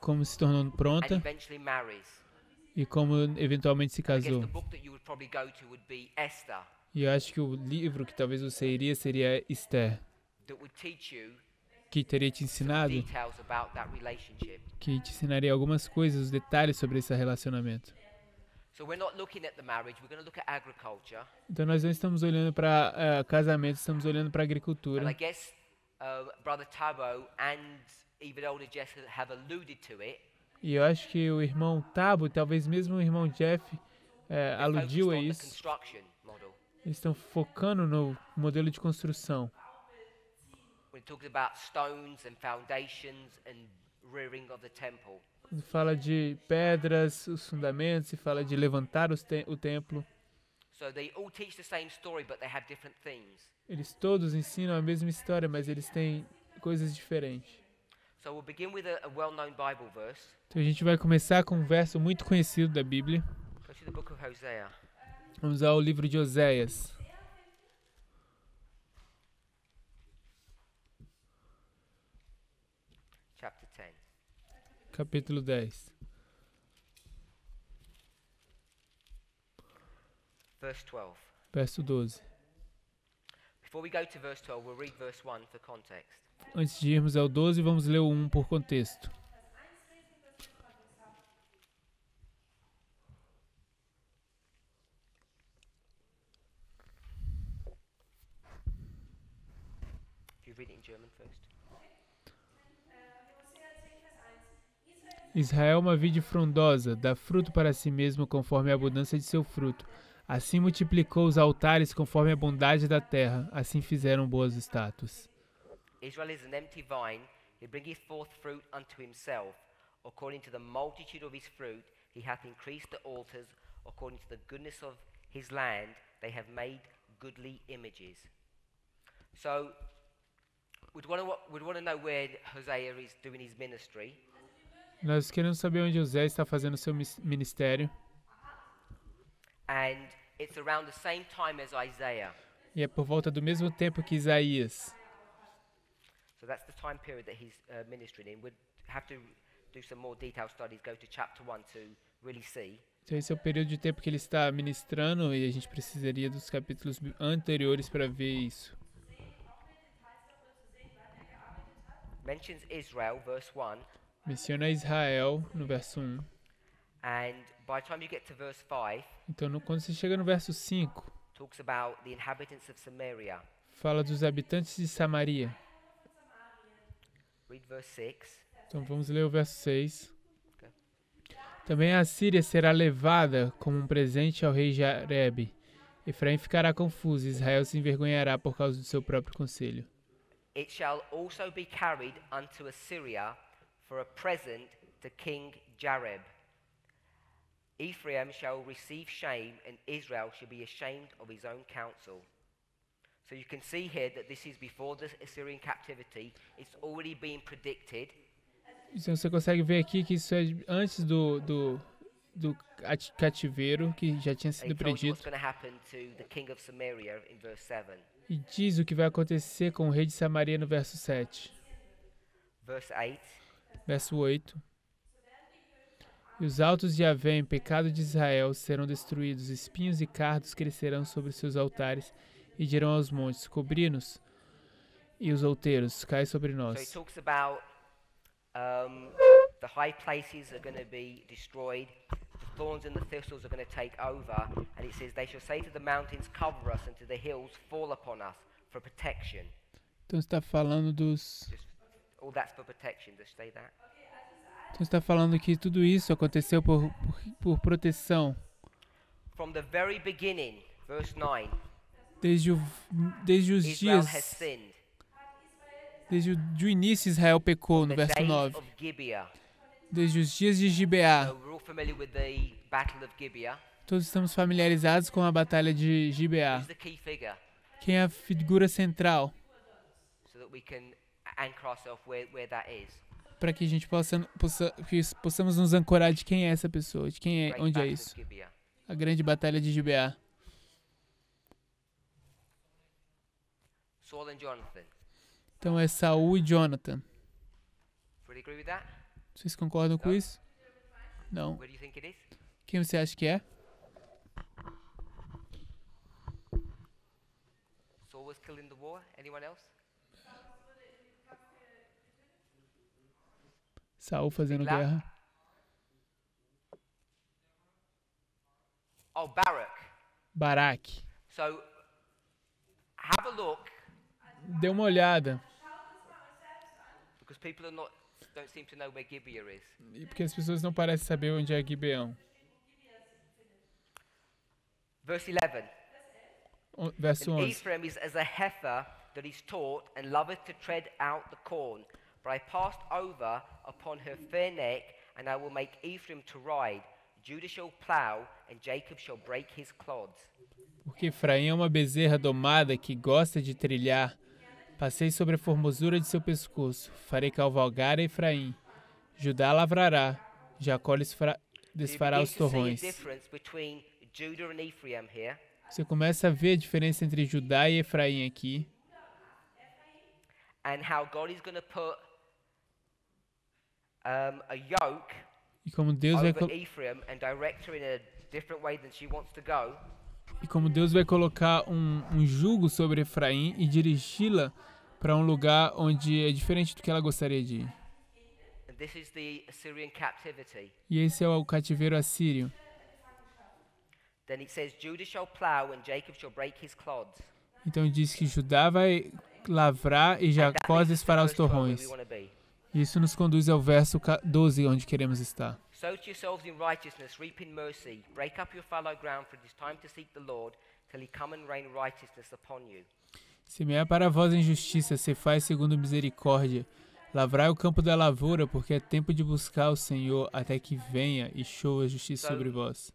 como se tornou and pronta eventually marries. e como eventualmente se I guess casou. the book that you would probably go to would be Esther, E eu acho que o livro que talvez você iria seria Esther, that would teach you que teria te some ensinado, details about that relationship. que te ensinaria algumas coisas, os detalhes sobre esse relacionamento. So we're not looking at the marriage, we're going to look at agriculture. Então nós não estamos olhando para casamento, estamos olhando para And I agricultura. guess Brother Tabo and even Elder Jess have alluded to it. E eu acho que o irmão Tabo, talvez mesmo o irmão Jeff, They're aludiu focused a on the isso. construction model. Eles estão focando no modelo de construção. When it talks about stones and foundations and rearing of the temple. Quando fala de pedras, os fundamentos, e fala de levantar o templo. So they all teach the same story, but they have different themes. Eles todos ensinam a mesma história, mas eles têm coisas diferentes. So we'll begin with a well-known Bible verse. Então a gente vai começar com um verso muito conhecido da Bíblia. Go to the book of Hosea. Vamos ao livro de Oséias. Chapter 10. Capítulo 10. Verse 12. Verso 12. Before we go to verse 12, we'll read verse 1 for context. Antes de irmos ao 12, vamos ler o 1 por contexto. If you read it in German first. Israel é uma vide frondosa, dá fruto para si mesmo conforme a abundância de seu fruto. Assim multiplicou os altares conforme a bondade da terra, assim fizeram boas estátuas. Israel is an empty vine, he bringeth forth fruit unto himself. According to the multitude of his fruit, he hath increased the altars. According to the goodness of his land, they have made goodly images. So, we'd want to know where Hosea is doing his ministry. Nós queremos saber onde José está fazendo seu ministério. And it's around the same time as Isaiah. E é por volta do mesmo tempo que Isaías. So that's the time period that he's ministering in. We'd have to do some more detailed studies, go to chapter 1 to really see. Então esse é o período de tempo que ele está ministrando e a gente precisaria dos capítulos anteriores para ver isso. Mentions Israel, verse 1. Menciona Israel no verso 1. And by the time you get to verse 5, Então quando você chega no verso 5, talks about the inhabitants of Samaria. fala dos habitantes de Samaria. Read verse 6. Então vamos ler o verso 6. Também a Síria será levada como um presente ao rei Jareb. Efraim ficará confuso e Israel se envergonhará por causa do seu próprio conselho. It shall also be carried unto Assyria for a present to King Jareb. Ephraim shall receive shame, and Israel shall be ashamed of his own counsel. So you can see here that this is before the Assyrian captivity. It's already been predicted. Então você consegue ver aqui que isso é antes do cativeiro, que já tinha And sido he told you what's predito. going to happen to the king of Samaria in verse 7. E diz o que vai acontecer com o rei de Samaria no verso 7. Verse 8. Verso 8. E os altos de Javé, em pecado de Israel, serão destruídos. Espinhos e cardos crescerão sobre seus altares e dirão aos montes, cobri-nos, e os outeiros, cai sobre So he nós. talks about the high places are going to be destroyed. The thorns and the thistles are going to take over. And it says, they shall say to the mountains, cover us, and to the hills, fall upon us for protection. Então está falando All that's for protection. Just say that. Então está falando que tudo isso aconteceu por proteção. From the very beginning, verse 9, Desde os Israel has dias, sinned. desde o início Israel pecou, no The verso days 9. of Gibeah. Desde os dias de Gibeá. So we're all familiar with the Battle of Gibeah. Todos estamos familiarizados com a batalha de Gibeá. Who's the key figure? Quem é a figura central? So that we can anchor ourselves where that is. Para que a gente possamos nos ancorar de quem é essa pessoa, de quem é, Great onde é Battle isso. of Gibeah. A grande batalha de Gibeá. Saul and Jonathan. Então é Saul e Jonathan. Would you agree with that? Vocês concordam com isso? Não. Where do you think it is? Quem você acha que é? Saul was killed in the war. Anyone else? Saul fazendo Ziklag? guerra. Oh, Barak. Baraque. So have a look, Dê uma olhada. because people don't seem to know where Gibeah is. Porque as pessoas não parecem saber onde é Gibeão. Verse 11. Verso And 11. Ephraim is as a heifer that is taught and loveth to tread out the corn. But I passed over upon her fair neck, and I will make Ephraim to ride. Judah shall plow, and Jacob shall break his clods. Porque Efraim é uma bezerra domada que gosta de trilhar. Passei sobre a formosura de seu pescoço. Farei cavalgar a Efraim. Judá lavrará. Jacó desfará You os begin to see a torrões. difference between Judah and Ephraim here. Você começa a ver a diferença entre Judá e Efraim aqui. And how God is going to put a yoke E como Deus vai over Ephraim and direct her in a different way than she wants to go. colocar um jugo sobre Efraim e dirigi-la para um lugar onde é diferente do que ela gostaria de ir. And this is the Assyrian captivity. E esse é o cativeiro assírio. Then it says, Judah shall plow and Jacob shall break his clods. Então diz que Judá vai lavrar e And that Jacó leads us to desfará os verse 12 where torrões. we want to be. Isso nos conduz ao verso 12, onde queremos estar. Sow to yourselves in righteousness, reap in mercy. Break up your fallow ground, for it is time to seek the Lord, till he come and rain righteousness upon you. Semeai para vós em justiça, ceifai segundo misericórdia. Lavrai o campo da lavoura, porque é tempo de buscar o Senhor até que venha e chova a justiça sobre vós.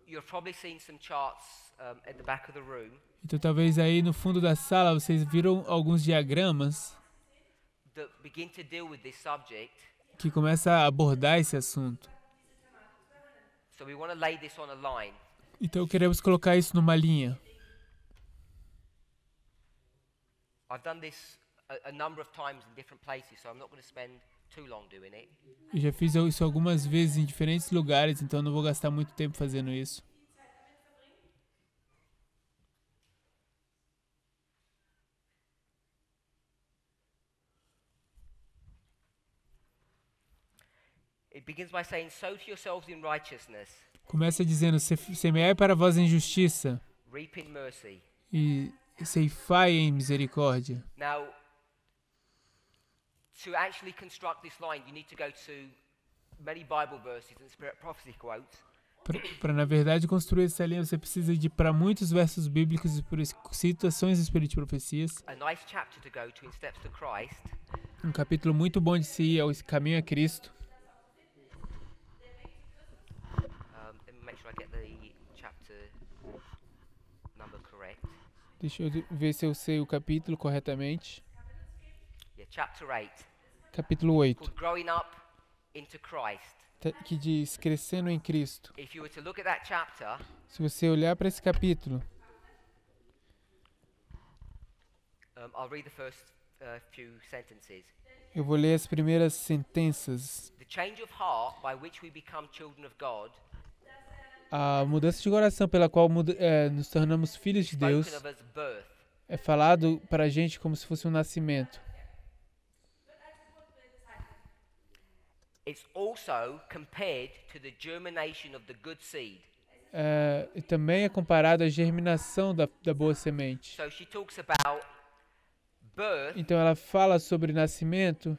You've probably seen some charts at the back of the room Então talvez aí no fundo da sala vocês viram alguns diagramas that begin to deal with this subject. que começam a abordar esse assunto. So we want to lay this on a line. Então queremos colocar isso numa linha. I've done this a number of times in different places, so I'm not going to spend too long doing it. Eu já fiz isso algumas vezes em diferentes lugares, então não vou gastar muito tempo fazendo isso. It begins by saying, sow to yourselves in righteousness, Começa dizendo, semeai para vós em justiça reap in mercy. e ceifai em misericórdia. Now, to actually construct this line, you need to go to many Bible verses and Spirit prophecy quotes. Para, na verdade, construir essa linha, você precisa de para muitos versos bíblicos e por citações do Espírito de profecias. A nice chapter to go to in Steps to Christ. Um capítulo muito bom de se ir ao caminho a Cristo. Let me make sure I get the chapter number correct. Deixa eu ver se eu sei o capítulo corretamente. Yeah, chapter 8. Capítulo 8, Called Growing Up into Christ. que diz Crescendo em Cristo. If you were to look at that chapter, Se você olhar para esse capítulo, I'll read the first few sentences. eu vou ler as primeiras sentenças. The change of heart by which we become children of God, A mudança de coração pela qual nos tornamos filhos de Deus spoken of as birth. é falado para a gente como se fosse um nascimento. It's also compared to the germination of the good seed. E também é comparado à germinação da boa semente. So she talks about birth Então ela fala sobre nascimento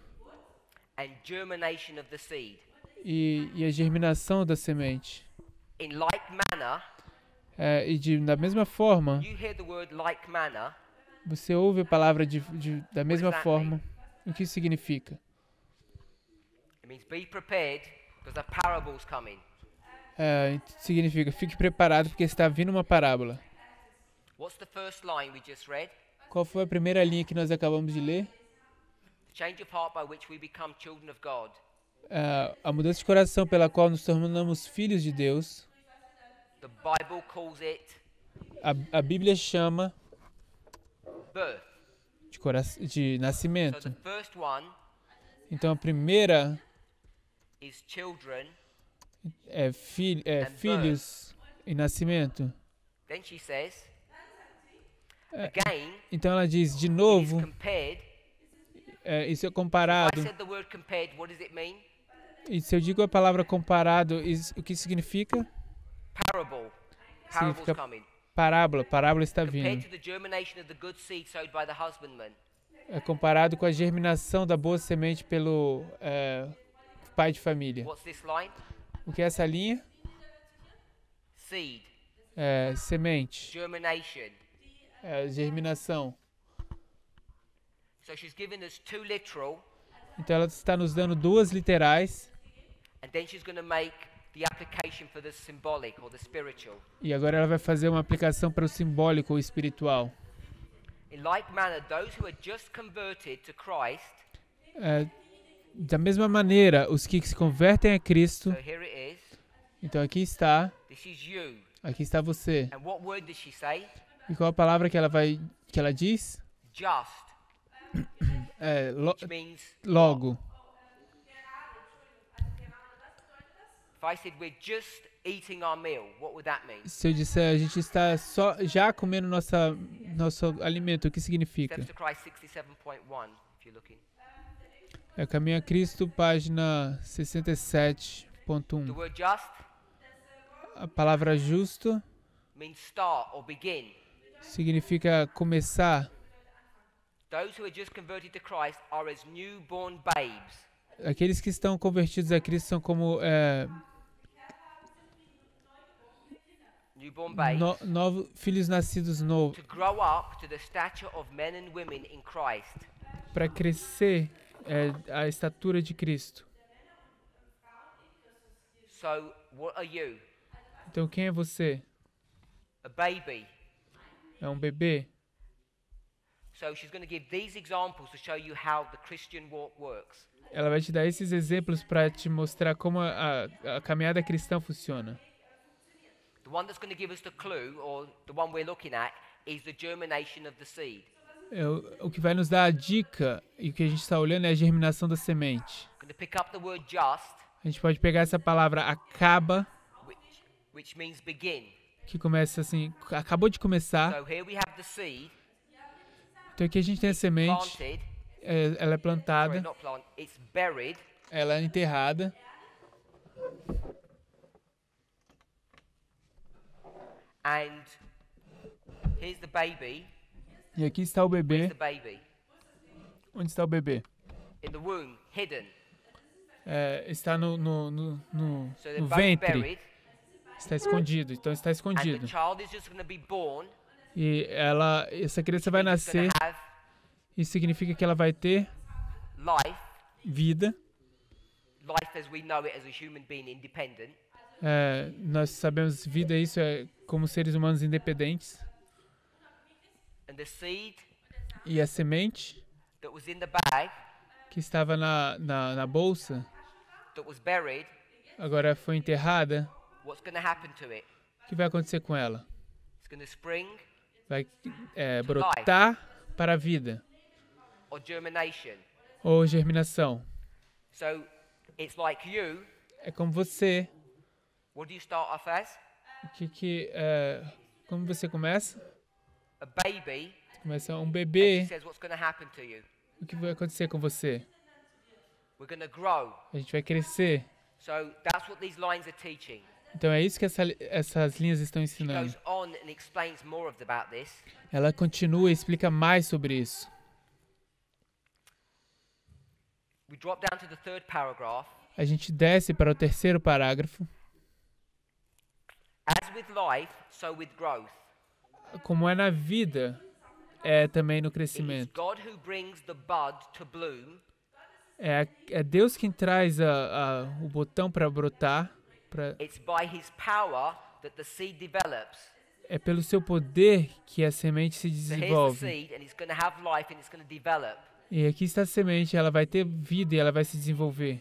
and germination of the seed. e a germinação da semente. In like manner, Da mesma forma, you hear the word like manner, você ouve a palavra da mesma that forma. O que isso significa? it means be prepared because the parable's coming. Significa, fique preparado porque está vindo uma parábola. What's the first line we just read? Qual foi a primeira linha que nós acabamos de ler? The change of heart by which we become children of God. A mudança de coração pela qual nos tornamos filhos de Deus. The Bible calls it A Bíblia chama birth. de So nascimento. the first one Então a primeira is children. é filhos e nascimento. Then she says, again, Então ela diz de it is novo, compared. isso é If I comparado. said the word compared, what does it mean? E se eu digo a palavra comparado, o que significa? Parable. Parable's Significa coming. parábola. Parábola está Compared vindo. to the germination of the good seed sowed by the husbandman. É comparado com a germinação da boa semente pelo pai de família. What's this line? O que é essa linha? Seed, Semente. germination. Germinação. So she's given us two literal, Então ela está nos dando duas literais. and then she's going to make the application for the symbolic or the spiritual. E agora ela vai fazer uma aplicação para o simbólico ou espiritual. In like manner, those who are just converted to Christ, Da mesma maneira, os que se convertem a Cristo. so here it is, Então aqui está você. and what word does she say? E qual a palavra que ela diz? Just, which means Logo. If I said we're just eating our meal, what would that mean? Se eu disser a gente está já comendo nosso alimento, o que significa? Steps to Christ 67.1, if you're looking. É Caminho a Cristo, página The 67.1. word just A palavra justo means start or begin. significa começar. Those who are just converted to Christ are as newborn babes. aqueles que estão convertidos a Cristo são como newborn babes, filhos nascidos novos, to grow up to the stature of men and women in Christ. para crescer a estatura de Cristo. So, what are you? Então, quem é você? A baby. É um bebê? So she's going to give these examples to show you how the Christian walk works. Ela vai te dar esses exemplos para te mostrar como a caminhada cristã funciona. The one that's going to give us the clue, or the one we're looking at, is the germination of the seed. O que vai nos dar a dica e o que a gente está olhando é a germinação da semente. I'm going to pick up the word just, A gente pode pegar essa palavra acaba, which means begin. que começa assim, acabou de começar. So here we have the seed Então aqui a gente tem a semente, planted. ela é Sorry, plantada, not planted. It's buried. ela é enterrada. And here's the baby. E aqui está o Where's bebê. the baby? Onde está o bebê? In the womb, hidden. Está no So they're both ventre. buried. Está escondido. Então está And the escondido. child is just going to be born. E essa criança vai It's going nascer. to have Isso significa que ela vai ter life. vida. Life as we know it as a human being, independent. Nós sabemos vida, isso é como seres humanos independentes. And the seed E a semente that was in the bag, que estava na bolsa, that was buried, agora foi enterrada. what's going to happen to it? O que vai acontecer com ela? It's going to spring Vai brotar para a vida or germination. ou germinação. So it's like you. É como você. What do you start off as? Como você começa? A baby. Começa um And she bebê. says what's going to happen to you? O que vai acontecer com você? We're going to grow. A gente vai crescer. So that's what these lines are teaching. Então é isso que essas linhas estão She ensinando. goes on and explains more about this. Ela continua e explica mais sobre isso. We drop down to the third paragraph. A gente desce para o terceiro parágrafo. As with life, so with growth. Como é na vida, é também no It is crescimento. God who brings the bud to bloom. É Deus quem traz o botão para brotar. It's by his power that the seed develops. É pelo seu poder que a semente se So here's the desenvolve. seed, and it's going to have life and it's going to develop. E aqui está a semente, ela vai ter vida e ela vai se desenvolver.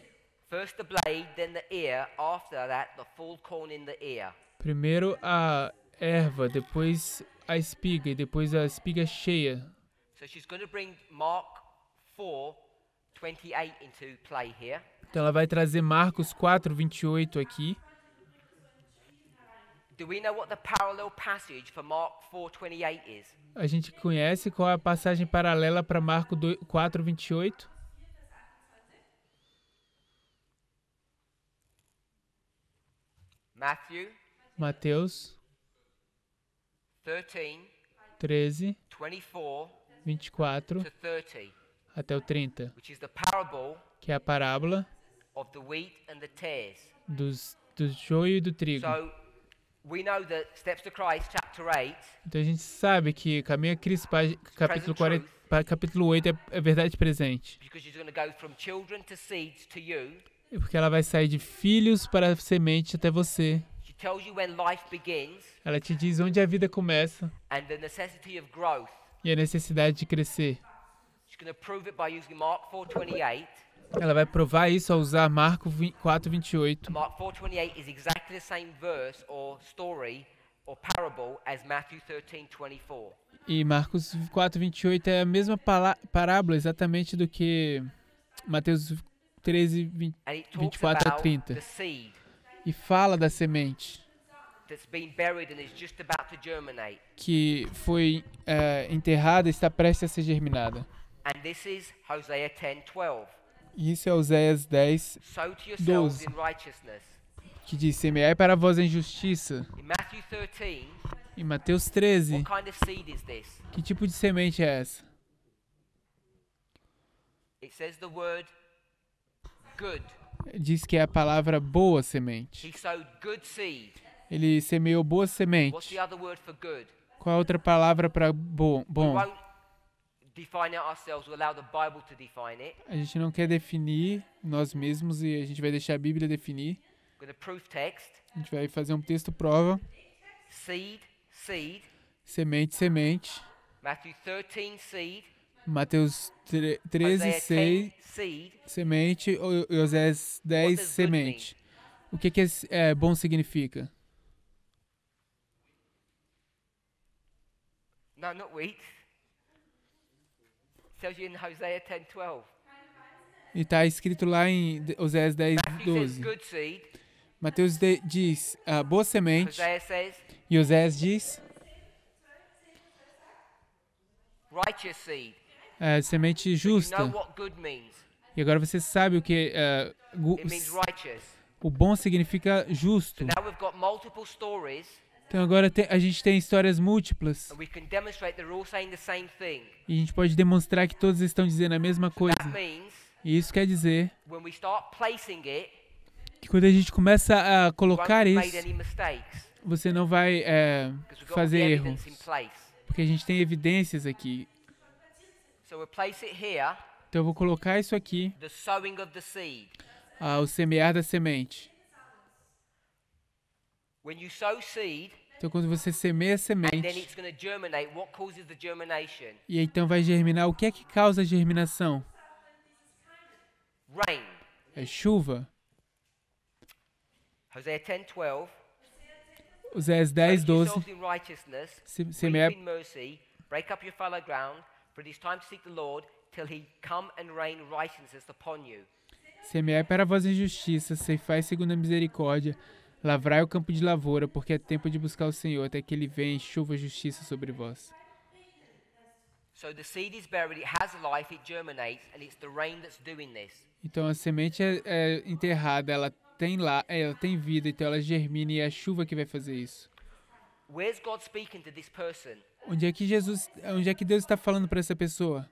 First the blade, then the ear. After that, the full corn in the ear. Primeiro a erva, depois a espiga e depois a espiga cheia. So she's going to bring Mark 4:28 into play here. Então ela vai trazer Marcos 4:28 aqui. Do we know what the parallel passage for Mark 4:28 is? A gente conhece qual é a passagem paralela para Marcos 4:28? Matthew Mateus 13, 24 24 to 30, até o 30, which is the parable que é a parábola of the wheat and the tares. do joio e do trigo. So we know that Steps to Christ, chapter 8, Então a gente sabe que Caminho a Cristo, capítulo 8 é verdade presente. because she's going to go from children to seeds to you. Porque ela vai sair de filhos para semente até você. She tells you when life begins Ela te diz onde a vida começa and the necessity of growth. e a necessidade de crescer. She's going to prove it by using Mark 4:28. Ela vai provar isso ao usar Marcos 4:28. Mark 4:28 is exactly the same verse or story or parable as Matthew 13:24. E Marcos 4:28 é a mesma parábola exatamente do que Mateus 13, And it talks 24 a about 30. the seed E fala da semente that's been buried and is just about to germinate. que foi enterrada e está prestes a ser germinada. And this is Hosea 10:12. E isso é Oséias 10, Sow to yourselves 12. in righteousness. que diz: semeai para vós a injustiça. In Matthew 13, Em Mateus 13, what kind of seed is this? que tipo de semente é essa? It says the word good. Diz que é a palavra boa semente. He sowed good seed. Ele semeou boa What's semente. the other word for good? Qual a outra palavra para bom? We Bom, won't define it ourselves. We'll allow the Bible to define it. a gente não quer definir nós mesmos e a gente vai deixar a Bíblia definir. With a proof text. A gente vai fazer um texto prova. Seed, seed. Semente, semente. Matthew 13, seed. Mateus 13, Isaiah 6, 10, seed. semente. Oséias 10, does good semente. O que bom significa? No, not wheat. It tells you in Hosea 10, 12. E está escrito lá em Oséias 10, Matthew says 12. good seed. Mateus diz boa semente. Hosea says E Oséias diz righteous seed. semente You justa. know what good means. E agora você sabe o que It means righteous. o bom significa So justo. now we've got multiple stories, Então agora a gente tem histórias múltiplas. and we can demonstrate they're all saying the same thing. E a gente pode demonstrar que todos estão dizendo a mesma coisa. That means E isso quer dizer when we start placing it, que quando a gente começa a we won't colocar have made isso, any mistakes você não vai because we've got all fazer the erros. evidence in place. Porque a gente tem evidências aqui. So we'll place it here, Então eu vou colocar isso aqui, the sowing of the seed. o semear da semente. When you sow seed, Então quando você semeia a and then semente, it's going to germinate, what causes the germination? e aí, então vai germinar, o que é que causa a germinação? Rain. É chuva. Hosea 10, 12. Oséias 10, Clothe 12. yourselves in righteousness, Semear, reap in mercy, break up your fallow ground, for it is time to seek the Lord till he come and rain righteousness upon you. semeai para vós em justiça, ceifai segundo a misericórdia, lavrai o campo de lavoura, porque é tempo de buscar o Senhor, até que ele venha e chuva a justiça sobre vós. So the seed is buried, it has life, it germinates, and it's the rain that's doing this. Então a semente é enterrada, ela tem vida, então ela germina e é a chuva que vai fazer isso. Where's God speaking to this person? Onde é que Deus está falando para essa pessoa?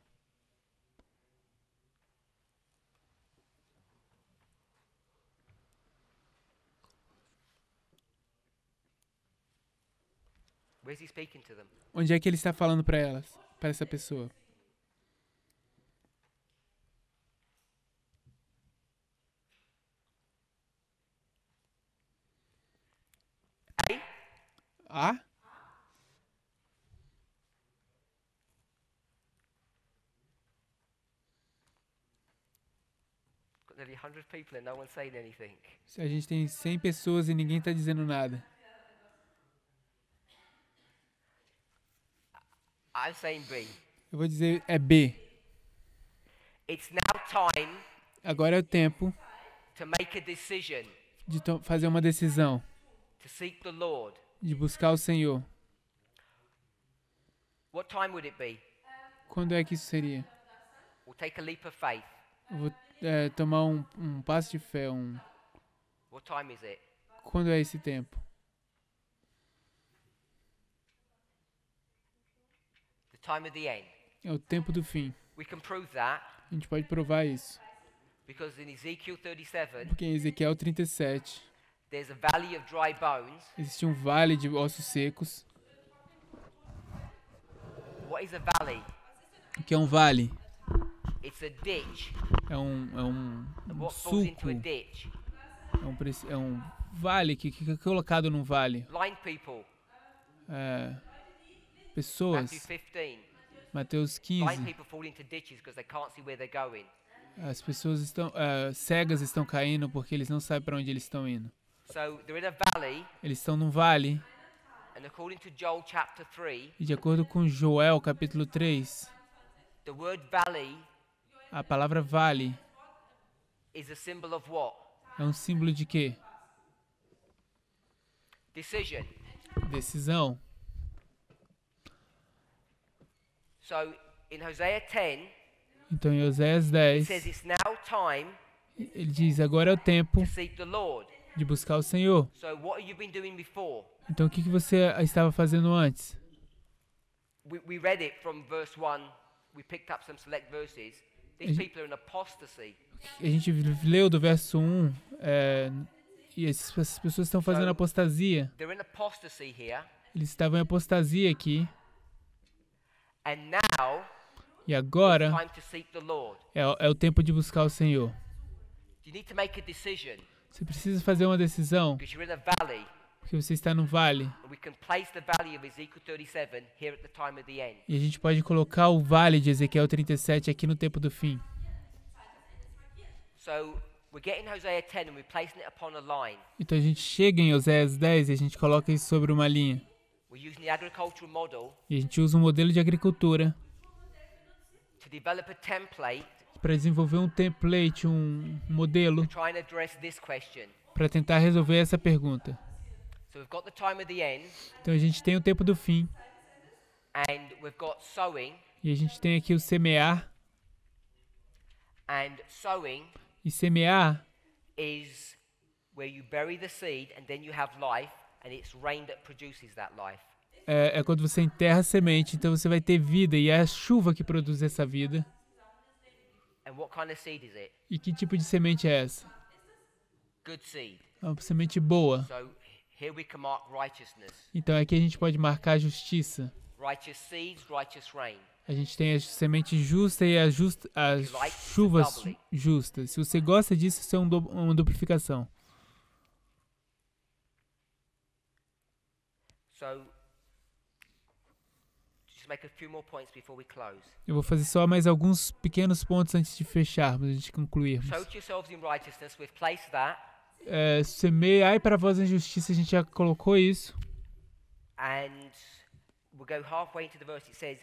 Where's he speaking to them? Onde é que ele está falando para essa pessoa? A, Ah? got nearly 100 people and no one's saying anything. A gente tem 100 pessoas e ninguém está dizendo nada. I'm saying B. Eu vou dizer é B. It's now time Agora é o tempo to make a decision de fazer uma decisão, to seek the Lord. de buscar o Senhor. What time would it be? Quando é que isso seria? We'll take a leap of faith. Eu vou tomar um passo de fé. What time is it? Quando é esse tempo? The time of the end. É o tempo do fim. We can prove that A gente pode provar isso. because in Ezekiel 37, Porque em Ezequiel 37, there's a valley of dry bones. existe um vale de ossos secos. What is a valley? O que é um vale? It's a ditch. É um What falls into sulco. a ditch? É um vale que é colocado num vale. Blind people. Pessoas, Matthew 15. Mateus Blind 15, people fall into ditches because they can't see where they're going. as pessoas cegas estão caindo porque eles não sabem para onde eles estão indo. So they're in a valley, Eles estão num vale, and according to Joel chapter 3, e de acordo com Joel capítulo 3, the word valley a palavra vale is a symbol of what? é um símbolo de quê? Decision. Decisão. So in Hosea 10, Então em Oséias it 10, says it's now time ele diz, agora é o tempo to seek the Lord. de buscar o Senhor. So what have you been doing before? Então o que você estava fazendo antes? We read it from verse 1. We picked up some select verses. These people are in apostasy. O a gente leu do verso 1, e essas pessoas estão fazendo apostasia. They're in apostasy here. Eles estavam em apostasia aqui. And now E it's agora time to seek the Lord. é o tempo de buscar o Senhor. You need to make a decision Você precisa fazer uma decisão, because you're in a valley. porque você está no vale. And we can place the valley of Ezekiel 37 here at the time of the end. E a gente pode colocar o vale de Ezequiel 37 aqui no tempo do fim. So we're getting Hosea 10 and we're placing it upon a line. Então a gente chega em Oséias 10 e a gente coloca isso sobre uma linha. We're using the agricultural model E a gente usa um modelo de agricultura to develop a template para desenvolver um template, um modelo, to try and address this question. para tentar resolver essa pergunta. So we've got the time of the end Então a gente tem o tempo do fim and we've got sowing, e a gente tem aqui o semear. and sowing E semear is where you bury the seed and then you have life and it's rain that produces that life. é quando você enterra a semente, então você vai ter vida e é a chuva que produz essa vida. And what kind of seed is it? E que tipo de semente é essa? Good seed. É uma semente boa. So here we can mark righteousness. Então aqui a gente pode marcar a justiça. Righteous seeds, righteous rain. A gente tem a semente justa e as chuvas justas. Se você gosta disso, isso é uma duplicação. So just make a few more points before we close. Eu vou fazer só mais alguns pequenos pontos antes de fecharmos, antes de concluirmos. Sow to yourselves in righteousness, we've placed that. Semeai para vós em justiça, a gente já colocou isso. And we'll go halfway into the verse. It says,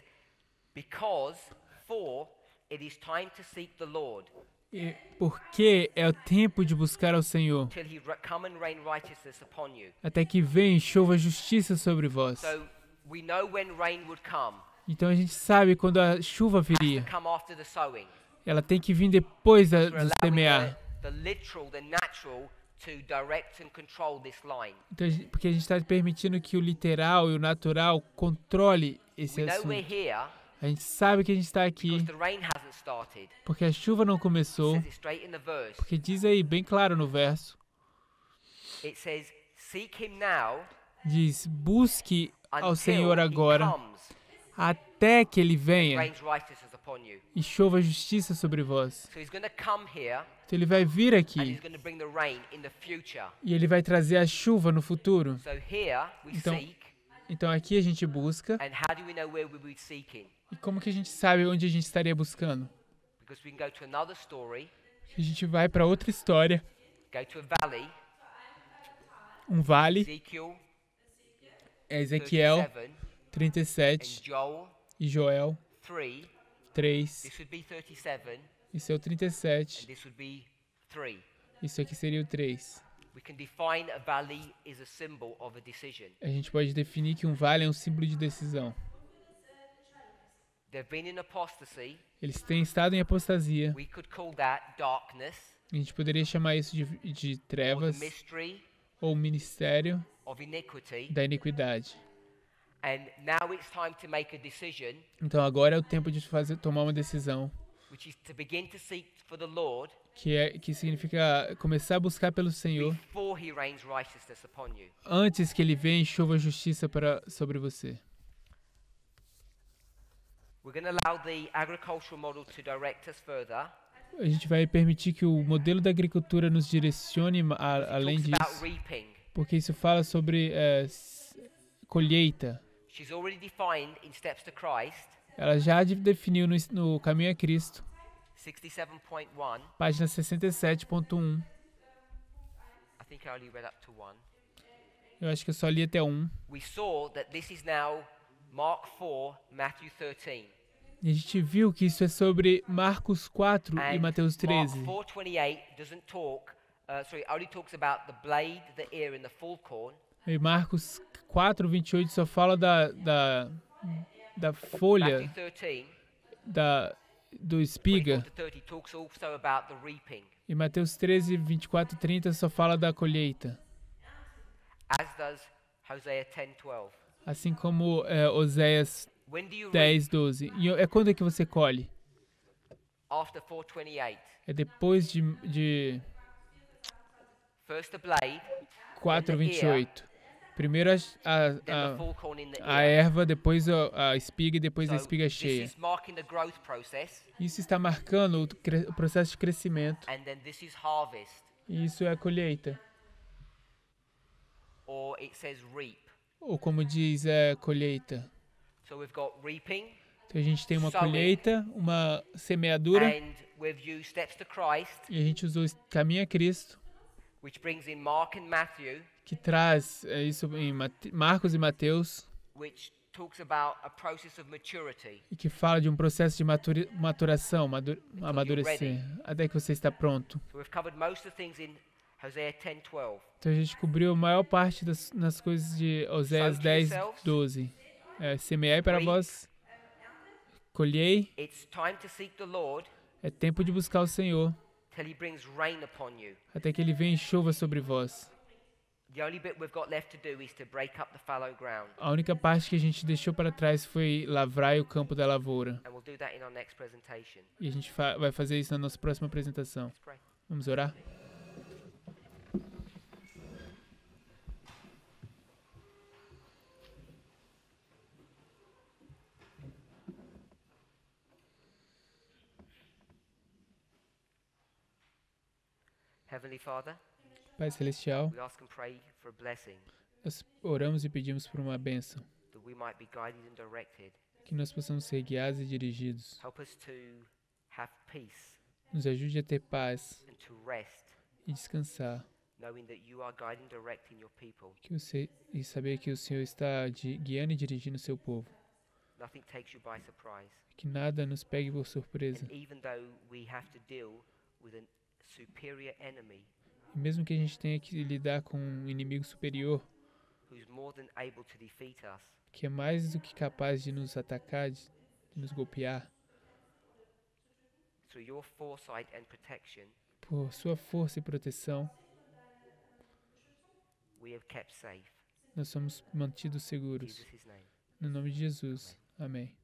for it is time to seek the Lord, Porque é o tempo de buscar ao Senhor, till he come and rain righteousness upon you. até que venha e chova justiça sobre vós. So we know when rain would come. Então a gente sabe quando a chuva It has viria. to come after the sowing. Ela tem que vir depois We're do allowing semear. the literal, the natural, to direct and control this line. Então, porque a gente está permitindo que o literal e o natural controle esse We know assunto. we're here A gente sabe que a gente está aqui because the rain hasn't started. porque a chuva não It começou. says it straight in the verse. Porque diz aí, bem claro no verso, It says, seek him now diz, busque ao until Senhor he agora, comes até que Ele and venha rains righteousness upon you. e chova justiça sobre vós. So he's going to come here Então Ele vai vir and aqui he's going to bring the rain in the future. e Ele vai trazer a chuva no futuro. So here we Então- seek, Então aqui a gente busca. and how do we know where we will be seeking? E como que a gente sabe onde a gente estaria buscando? Because we can go to another story, A gente vai para outra história, go to a valley, um vale, Ezekiel é Ezequiel 37, 37 and Joel e Joel 3. 3. This would be 37, Isso é o and 37. this would be 3. Isso aqui seria o 3. We can define a valley is a symbol of a decision. A gente pode definir que um vale é um símbolo de decisão. They've been in apostasy. Eles têm estado em apostasia. We could call that darkness, A gente poderia chamar isso de or the trevas mystery ou ministério of iniquity. da iniquidade. And now it's time to make a decision, Então agora é o tempo de tomar uma decisão, which is to begin to seek for the Lord que significa começar a buscar pelo Senhor before he rains righteousness upon you. antes que Ele venha e chova justiça sobre você. We're going to allow the agricultural model to direct us further. A gente vai permitir que o modelo da agricultura nos direcione It além talks about disso, reaping. porque isso fala sobre colheita. She's already defined in Steps to Christ, Ela já definiu no Caminho a Cristo, 67.1. página 67.1. I think I only read up to 1. Eu acho que eu só li até 1. We saw that this is now Mark 4, Matthew 13. E a gente viu que isso é sobre Marcos 4 e And Mateus 13. Mark 4:28 doesn't talk, only talks about the blade, the ear, and the full corn. E Marcos 4, 28 só fala da folha, Matthew 13, do 24 espiga. to 30 talks also about the reaping, E Mateus 13, 24 e 30 só fala da colheita. as does Hosea 10:12. Assim como Oséias When do you reap? 10, 12. E é quando é que você colhe? after 428. É depois de First the blade, 4:28. Primeiro a, then the a, full corn in the a ear. erva, depois a espiga e depois a So espiga this cheia. is marking the growth process, Isso está marcando o processo de crescimento. and then this is harvest, E isso é a colheita. or it says reap. Ou como diz, é colheita. So we've got reaping, Então a gente tem uma Sowing. colheita, uma semeadura, and we've used steps to Christ, e a gente usou caminho a Cristo, which brings in Mark and Matthew, que traz isso em Marcos e Mateus, which talks about a process of maturity. e que fala de um processo de maturação, amadurecer, até que você está pronto. So we've covered most of the things in Hosea 10:12. Então a gente cobriu a maior parte nas coisas de Oséias 10:12. Semeai para Reap. vós, colhei, It's time to seek the Lord é tempo de buscar o Senhor, till he brings rain upon you. até que Ele venha e chova sobre vós. The only bit we've got left to do is to break up the fallow ground. A única parte que a gente deixou para trás foi lavrar o campo da lavoura. And we'll do that in our next presentation. E a gente vai fazer isso na nossa próxima apresentação. Let's pray. Vamos orar? Heavenly Father, Pai Celestial, we ask and pray for a blessing, nós oramos e pedimos por uma bênção, that we might be guided and directed. que nós possamos ser guiados e dirigidos. Help us to have peace Nos ajude a ter paz and to rest, e descansar, knowing that you are guiding and directing your people. e saber que o Senhor está guiando e dirigindo o seu povo. Nothing takes you by surprise. Que nada nos pegue por surpresa. And even though we have to deal with a superior enemy E mesmo que a gente tenha que lidar com um inimigo superior, who's more than able to defeat us, que é mais do que capaz de nos atacar, de nos golpear, through your foresight and protection, por sua força e proteção, we have kept safe. nós somos mantidos In seguros. Jesus' name. No nome de Jesus. Amém.